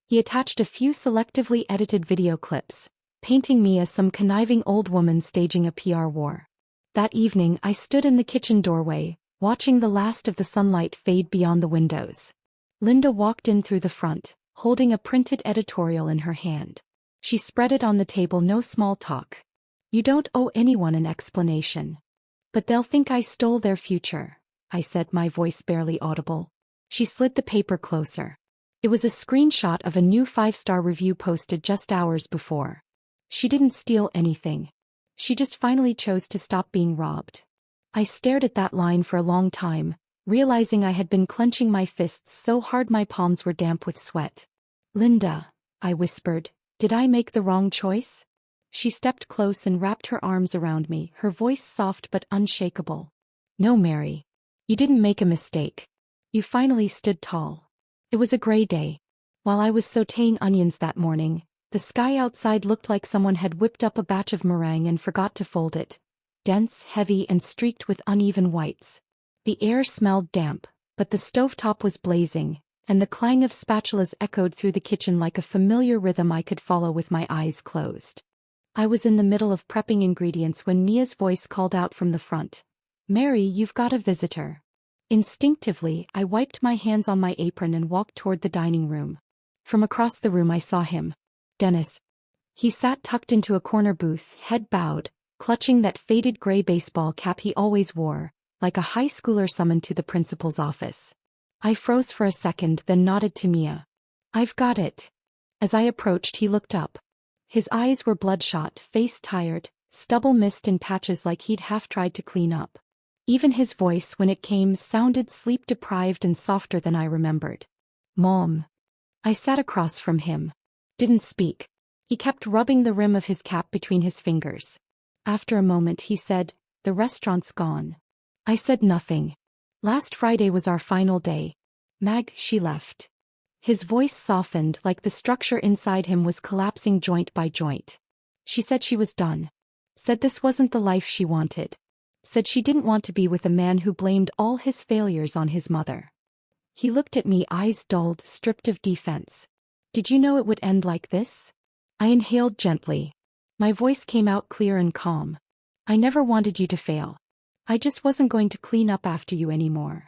He attached a few selectively edited video clips, painting me as some conniving old woman staging a PR war. That evening I stood in the kitchen doorway, watching the last of the sunlight fade beyond the windows. Linda walked in through the front, holding a printed editorial in her hand. She spread it on the table. No small talk. You don't owe anyone an explanation. But they'll think I stole their future, I said, my voice barely audible. She slid the paper closer. It was a screenshot of a new 5-star review posted just hours before. She didn't steal anything. She just finally chose to stop being robbed. I stared at that line for a long time, realizing I had been clenching my fists so hard my palms were damp with sweat. "Linda," I whispered, "did I make the wrong choice?" She stepped close and wrapped her arms around me, her voice soft but unshakable. "No, Mary. You didn't make a mistake. You finally stood tall." It was a gray day. While I was sautéing onions that morning, the sky outside looked like someone had whipped up a batch of meringue and forgot to fold it. Dense, heavy, and streaked with uneven whites. The air smelled damp, but the stovetop was blazing, and the clang of spatulas echoed through the kitchen like a familiar rhythm I could follow with my eyes closed. I was in the middle of prepping ingredients when Mia's voice called out from the front. "Mary, you've got a visitor." Instinctively, I wiped my hands on my apron and walked toward the dining room. From across the room I saw him. Dennis. He sat tucked into a corner booth, head bowed, clutching that faded gray baseball cap he always wore, like a high schooler summoned to the principal's office. I froze for a second, then nodded to Mia. "I've got it." As I approached, he looked up. His eyes were bloodshot, face tired, stubble mist in patches like he'd half tried to clean up. Even his voice, when it came, sounded sleep-deprived and softer than I remembered. "Mom." I sat across from him. Didn't speak. He kept rubbing the rim of his cap between his fingers. After a moment he said, "The restaurant's gone." I said nothing. "Last Friday was our final day. Mag, she left." His voice softened like the structure inside him was collapsing joint by joint. She said she was done. Said this wasn't the life she wanted. Said she didn't want to be with a man who blamed all his failures on his mother. He looked at me, eyes dulled, stripped of defense. Did you know it would end like this? I inhaled gently. My voice came out clear and calm. I never wanted you to fail. I just wasn't going to clean up after you anymore.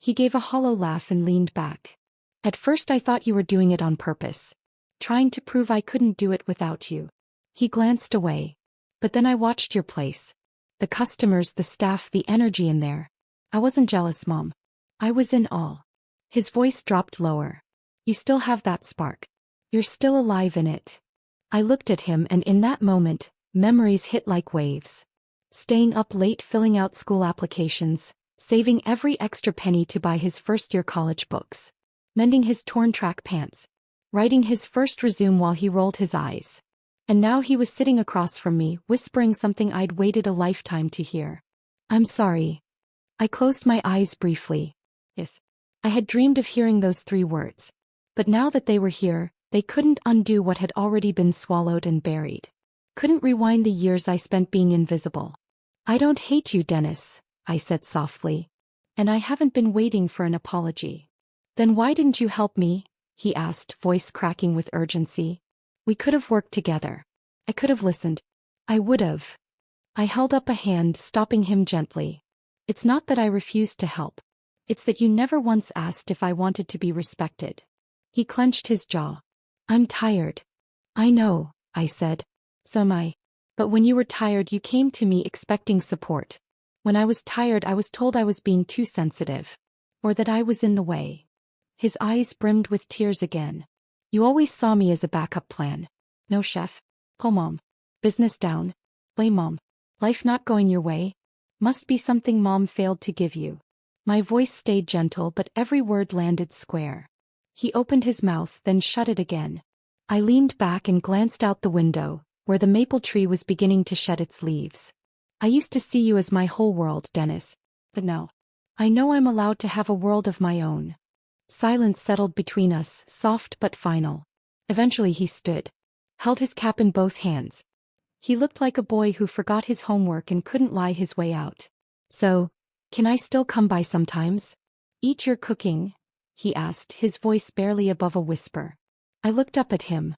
He gave a hollow laugh and leaned back. At first I thought you were doing it on purpose. Trying to prove I couldn't do it without you. He glanced away. But then I watched your place. The customers, the staff, the energy in there. I wasn't jealous, Mom. I was in awe. His voice dropped lower. You still have that spark. You're still alive in it. I looked at him, and in that moment, memories hit like waves. Staying up late filling out school applications, saving every extra penny to buy his first-year college books. Mending his torn track pants. Writing his first resume while he rolled his eyes. And now he was sitting across from me, whispering something I'd waited a lifetime to hear. I'm sorry. I closed my eyes briefly. Yes. I had dreamed of hearing those 3 words. But now that they were here, they couldn't undo what had already been swallowed and buried. Couldn't rewind the years I spent being invisible. I don't hate you, Dennis, I said softly. And I haven't been waiting for an apology. Then why didn't you help me? He asked, voice cracking with urgency. We could have worked together. I could have listened. I would have. I held up a hand, stopping him gently. It's not that I refused to help. It's that you never once asked if I wanted to be respected. He clenched his jaw. I'm tired. I know, I said. So am I. But when you were tired, you came to me expecting support. When I was tired, I was told I was being too sensitive. Or that I was in the way. His eyes brimmed with tears again. You always saw me as a backup plan. No, chef. Pull Mom. Business down. Blame Mom. Life not going your way. Must be something Mom failed to give you. My voice stayed gentle, but every word landed square. He opened his mouth, then shut it again. I leaned back and glanced out the window, where the maple tree was beginning to shed its leaves. I used to see you as my whole world, Dennis. But now, I know I'm allowed to have a world of my own. Silence settled between us, soft but final. Eventually he stood. Held his cap in both hands. He looked like a boy who forgot his homework and couldn't lie his way out. So, can I still come by sometimes? Eat your cooking? He asked, his voice barely above a whisper. I looked up at him.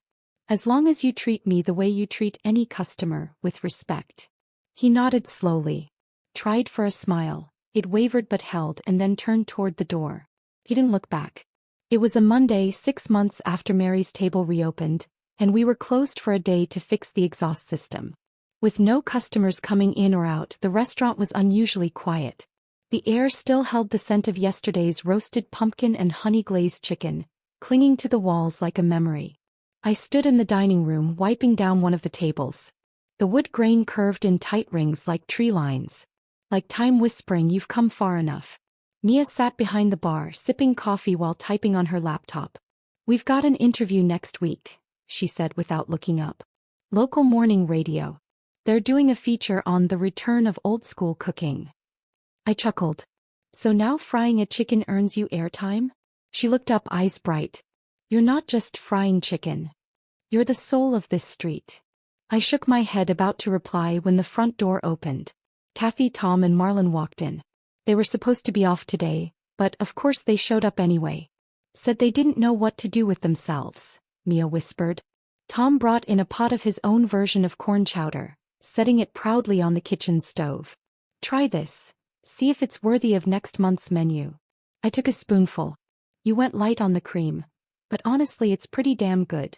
As long as you treat me the way you treat any customer, with respect. He nodded slowly. Tried for a smile. It wavered but held and then turned toward the door. He didn't look back. It was a Monday 6 months after Mary's table reopened, and we were closed for a day to fix the exhaust system. With no customers coming in or out, the restaurant was unusually quiet. The air still held the scent of yesterday's roasted pumpkin and honey-glazed chicken, clinging to the walls like a memory. I stood in the dining room, wiping down one of the tables. The wood grain curved in tight rings like tree lines. Like time whispering, you've come far enough. Mia sat behind the bar, sipping coffee while typing on her laptop. We've got an interview next week, she said without looking up. Local morning radio. They're doing a feature on the return of old-school cooking. I chuckled. So now frying a chicken earns you airtime? She looked up, eyes bright. You're not just frying chicken. You're the soul of this street. I shook my head, about to reply when the front door opened. Kathy, Tom, and Marlon walked in. They were supposed to be off today, but of course they showed up anyway. Said they didn't know what to do with themselves, Mia whispered. Tom brought in a pot of his own version of corn chowder, setting it proudly on the kitchen stove. Try this. See if it's worthy of next month's menu. I took a spoonful. You went light on the cream, but honestly it's pretty damn good.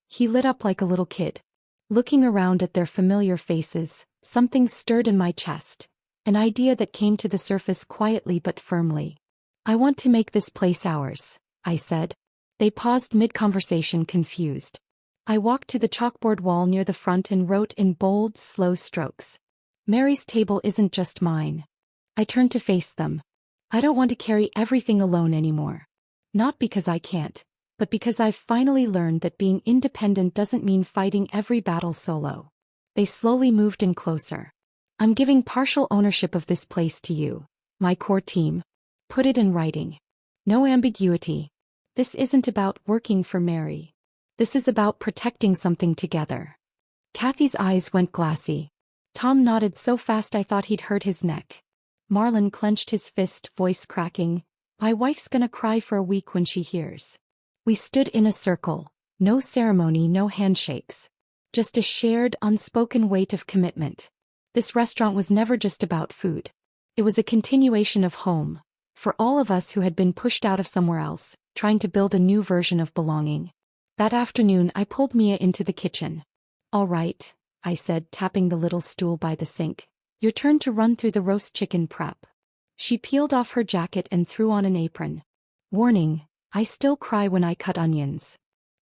He lit up like a little kid. Looking around at their familiar faces, something stirred in my chest. An idea that came to the surface quietly but firmly. I want to make this place ours, I said. They paused mid-conversation, confused. I walked to the chalkboard wall near the front and wrote in bold, slow strokes. Mary's table isn't just mine. I turned to face them. I don't want to carry everything alone anymore. Not because I can't, but because I've finally learned that being independent doesn't mean fighting every battle solo. They slowly moved in closer. I'm giving partial ownership of this place to you, my core team. Put it in writing. No ambiguity. This isn't about working for Mary. This is about protecting something together. Kathy's eyes went glassy. Tom nodded so fast I thought he'd hurt his neck. Marlon clenched his fist, voice cracking. My wife's gonna cry for a week when she hears. We stood in a circle. No ceremony, no handshakes. Just a shared, unspoken weight of commitment. This restaurant was never just about food. It was a continuation of home. For all of us who had been pushed out of somewhere else, trying to build a new version of belonging. That afternoon I pulled Mia into the kitchen. All right, I said, tapping the little stool by the sink. Your turn to run through the roast chicken prep. She peeled off her jacket and threw on an apron. Warning, I still cry when I cut onions.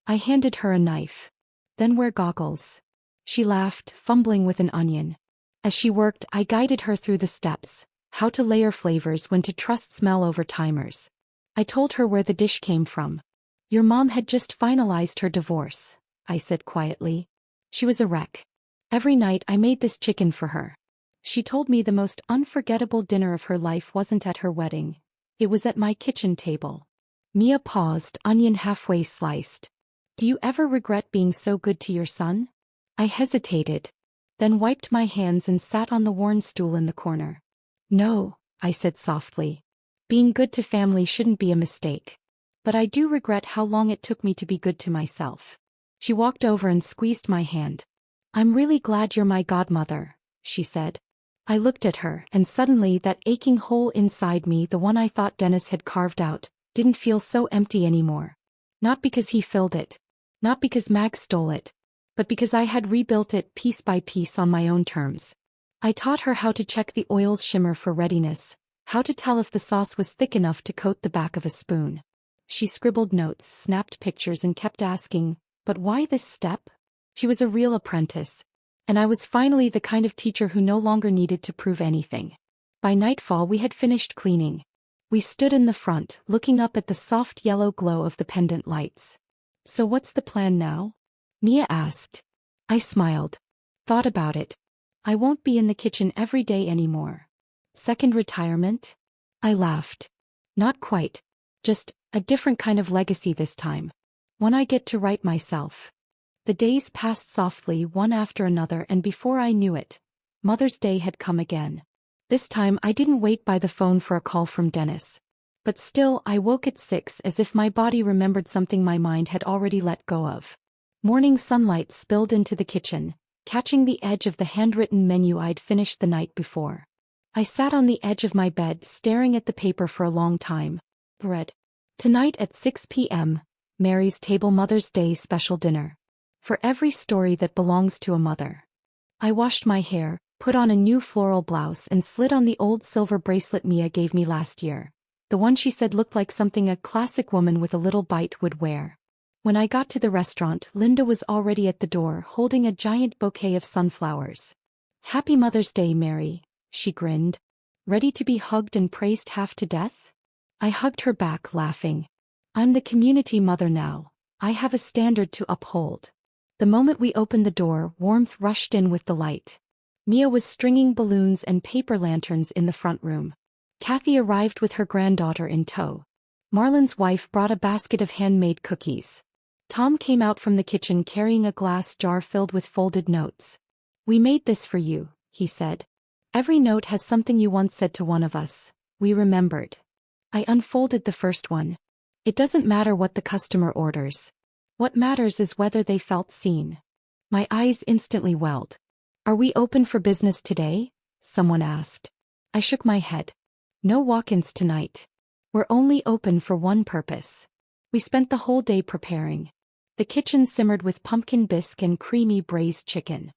I handed her a knife. Then wear goggles. She laughed, fumbling with an onion. As she worked, I guided her through the steps. How to layer flavors, when to trust smell over timers. I told her where the dish came from. Your mom had just finalized her divorce, I said quietly. She was a wreck. Every night I made this chicken for her. She told me the most unforgettable dinner of her life wasn't at her wedding. It was at my kitchen table. Mia paused, onion halfway sliced. Do you ever regret being so good to your son? I hesitated, then wiped my hands and sat on the worn stool in the corner. No, I said softly. Being good to family shouldn't be a mistake. But I do regret how long it took me to be good to myself. She walked over and squeezed my hand. I'm really glad you're my godmother, she said. I looked at her, and suddenly that aching hole inside me, the one I thought Dennis had carved out, didn't feel so empty anymore. Not because he filled it. Not because Mag stole it. But because I had rebuilt it piece by piece on my own terms. I taught her how to check the oil's shimmer for readiness, how to tell if the sauce was thick enough to coat the back of a spoon. She scribbled notes, snapped pictures, and kept asking, but why this step? She was a real apprentice. And I was finally the kind of teacher who no longer needed to prove anything. By nightfall we had finished cleaning. We stood in the front, looking up at the soft yellow glow of the pendant lights. So what's the plan now? Mia asked. I smiled. Thought about it. I won't be in the kitchen every day anymore. Second retirement? I laughed. Not quite. Just a different kind of legacy this time. One I get to write myself. The days passed softly, one after another, and before I knew it, Mother's Day had come again. This time I didn't wait by the phone for a call from Dennis. But still, I woke at 6 as if my body remembered something my mind had already let go of. Morning sunlight spilled into the kitchen, catching the edge of the handwritten menu I'd finished the night before. I sat on the edge of my bed, staring at the paper for a long time. Bread. Tonight at 6 p.m., Mary's Table, Mother's Day special dinner. For every story that belongs to a mother. I washed my hair, put on a new floral blouse, and slid on the old silver bracelet Mia gave me last year. The one she said looked like something a classic woman with a little bite would wear. When I got to the restaurant, Linda was already at the door, holding a giant bouquet of sunflowers. Happy Mother's Day, Mary, she grinned. Ready to be hugged and praised half to death? I hugged her back, laughing. I'm the community mother now. I have a standard to uphold. The moment we opened the door, warmth rushed in with the light. Mia was stringing balloons and paper lanterns in the front room. Kathy arrived with her granddaughter in tow. Marlon's wife brought a basket of handmade cookies. Tom came out from the kitchen carrying a glass jar filled with folded notes. We made this for you, he said. Every note has something you once said to one of us. We remembered. I unfolded the first one. It doesn't matter what the customer orders. What matters is whether they felt seen. My eyes instantly welled. Are we open for business today? Someone asked. I shook my head. No walk-ins tonight. We're only open for one purpose. We spent the whole day preparing. The kitchen simmered with pumpkin bisque and creamy braised chicken.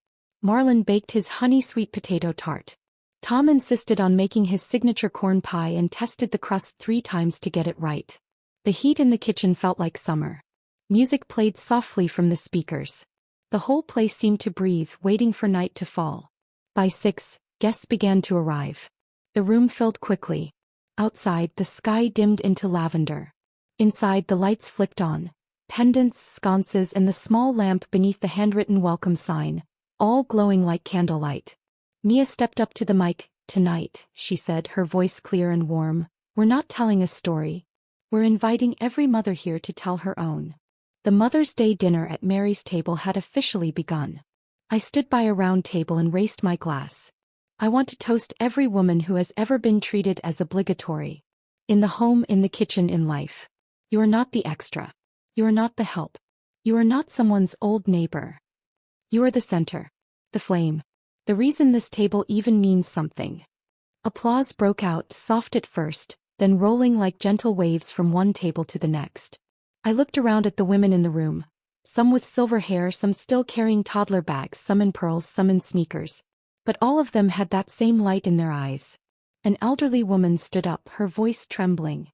Marlon baked his honey sweet potato tart. Tom insisted on making his signature corn pie and tested the crust 3 times to get it right. The heat in the kitchen felt like summer. Music played softly from the speakers. The whole place seemed to breathe, waiting for night to fall. By 6, guests began to arrive. The room filled quickly. Outside, the sky dimmed into lavender. Inside, the lights flicked on. Pendants, sconces, and the small lamp beneath the handwritten welcome sign, all glowing like candlelight. Mia stepped up to the mic. Tonight, she said, her voice clear and warm, we're not telling a story. We're inviting every mother here to tell her own. The Mother's Day dinner at Mary's table had officially begun. I stood by a round table and raised my glass. I want to toast every woman who has ever been treated as obligatory. In the home, in the kitchen, in life. You are not the extra. You are not the help. You are not someone's old neighbor. You are the center. The flame. The reason this table even means something. Applause broke out, soft at first, then rolling like gentle waves from one table to the next. I looked around at the women in the room. Some with silver hair, some still carrying toddler bags, some in pearls, some in sneakers. But all of them had that same light in their eyes. An elderly woman stood up, her voice trembling.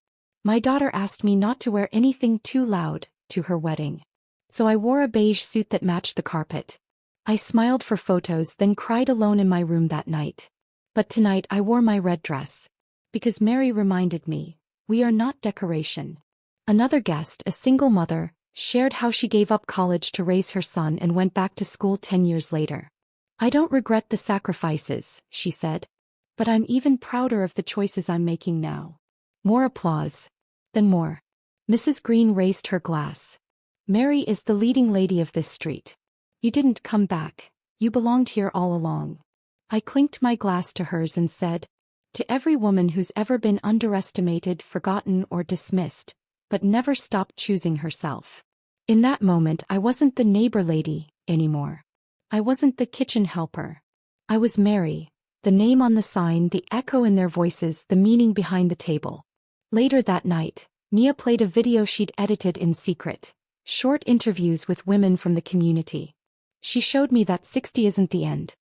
My daughter asked me not to wear anything too loud to her wedding. So I wore a beige suit that matched the carpet. I smiled for photos, then cried alone in my room that night. But tonight I wore my red dress. Because Mary reminded me, we are not decoration. Another guest, a single mother, shared how she gave up college to raise her son and went back to school 10 years later. I don't regret the sacrifices, she said. But I'm even prouder of the choices I'm making now. More applause. Then more. Mrs. Green raised her glass. Mary is the leading lady of this street. You didn't come back. You belonged here all along. I clinked my glass to hers and said, to every woman who's ever been underestimated, forgotten, or dismissed, but never stopped choosing herself. In that moment, I wasn't the neighbor lady anymore. I wasn't the kitchen helper. I was Mary, the name on the sign, the echo in their voices, the meaning behind the table. Later that night, Mia played a video she'd edited in secret, short interviews with women from the community. She showed me that 60 isn't the end.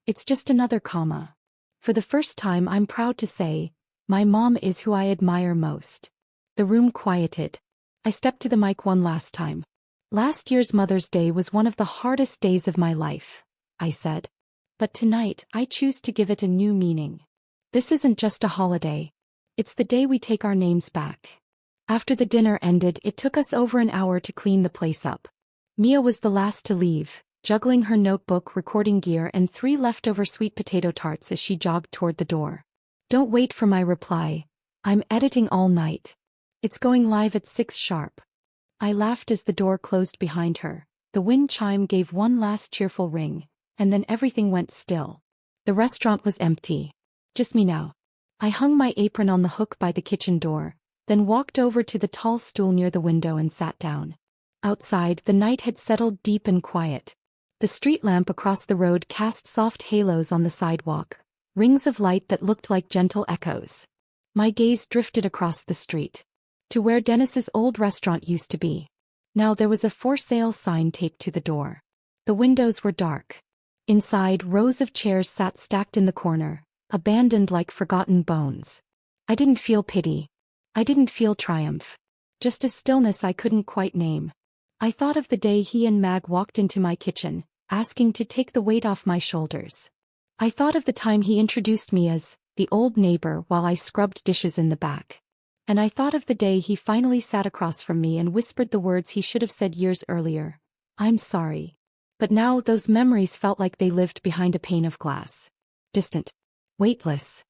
It's just another comma. For the first time, I'm proud to say, my mom is who I admire most. The room quieted. I stepped to the mic one last time. Last year's Mother's Day was one of the hardest days of my life, I said. But tonight, I choose to give it a new meaning. This isn't just a holiday. It's the day we take our names back. After the dinner ended, it took us over an hour to clean the place up. Mia was the last to leave, juggling her notebook, recording gear, and 3 leftover sweet potato tarts as she jogged toward the door. Don't wait for my reply. I'm editing all night. It's going live at 6 sharp. I laughed as the door closed behind her. The wind chime gave one last cheerful ring, and then everything went still. The restaurant was empty. Just me now. I hung my apron on the hook by the kitchen door, then walked over to the tall stool near the window and sat down. Outside, the night had settled deep and quiet. The street lamp across the road cast soft halos on the sidewalk, rings of light that looked like gentle echoes. My gaze drifted across the street to where Dennis's old restaurant used to be. Now there was a for sale sign taped to the door. The windows were dark. Inside, rows of chairs sat stacked in the corner, abandoned like forgotten bones. I didn't feel pity. I didn't feel triumph. Just a stillness I couldn't quite name. I thought of the day he and Mag walked into my kitchen, asking to take the weight off my shoulders. I thought of the time he introduced me as the old neighbor while I scrubbed dishes in the back. And I thought of the day he finally sat across from me and whispered the words he should have said years earlier. I'm sorry. But now those memories felt like they lived behind a pane of glass. Distant. Weightless.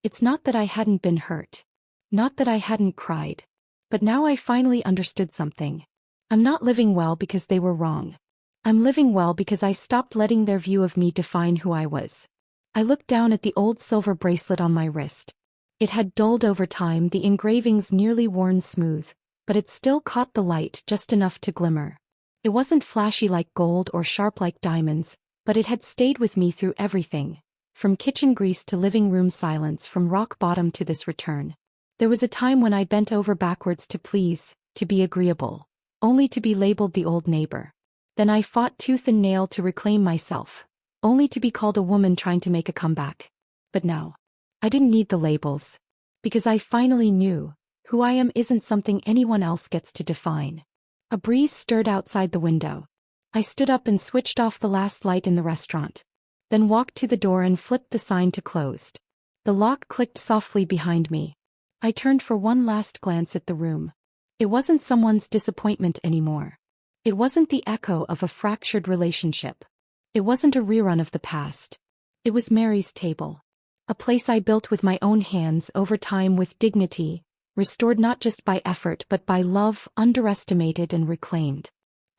It's not that I hadn't been hurt. Not that I hadn't cried. But now I finally understood something. I'm not living well because they were wrong. I'm living well because I stopped letting their view of me define who I was. I looked down at the old silver bracelet on my wrist. It had dulled over time, the engravings nearly worn smooth, but it still caught the light just enough to glimmer. It wasn't flashy like gold or sharp like diamonds, but it had stayed with me through everything, from kitchen grease to living room silence, from rock bottom to this return. There was a time when I bent over backwards to please, to be agreeable, only to be labeled the old neighbor. Then I fought tooth and nail to reclaim myself, only to be called a woman trying to make a comeback. But now, I didn't need the labels. Because I finally knew, who I am isn't something anyone else gets to define. A breeze stirred outside the window. I stood up and switched off the last light in the restaurant. Then walked to the door and flipped the sign to closed. The lock clicked softly behind me. I turned for one last glance at the room. It wasn't someone's disappointment anymore. It wasn't the echo of a fractured relationship. It wasn't a rerun of the past. It was Mary's table. A place I built with my own hands over time, with dignity, restored not just by effort but by love, underestimated and reclaimed.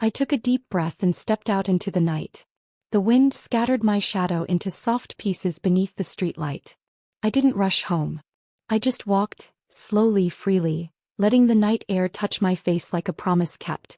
I took a deep breath and stepped out into the night. The wind scattered my shadow into soft pieces beneath the streetlight. I didn't rush home. I just walked, slowly, freely, letting the night air touch my face like a promise kept.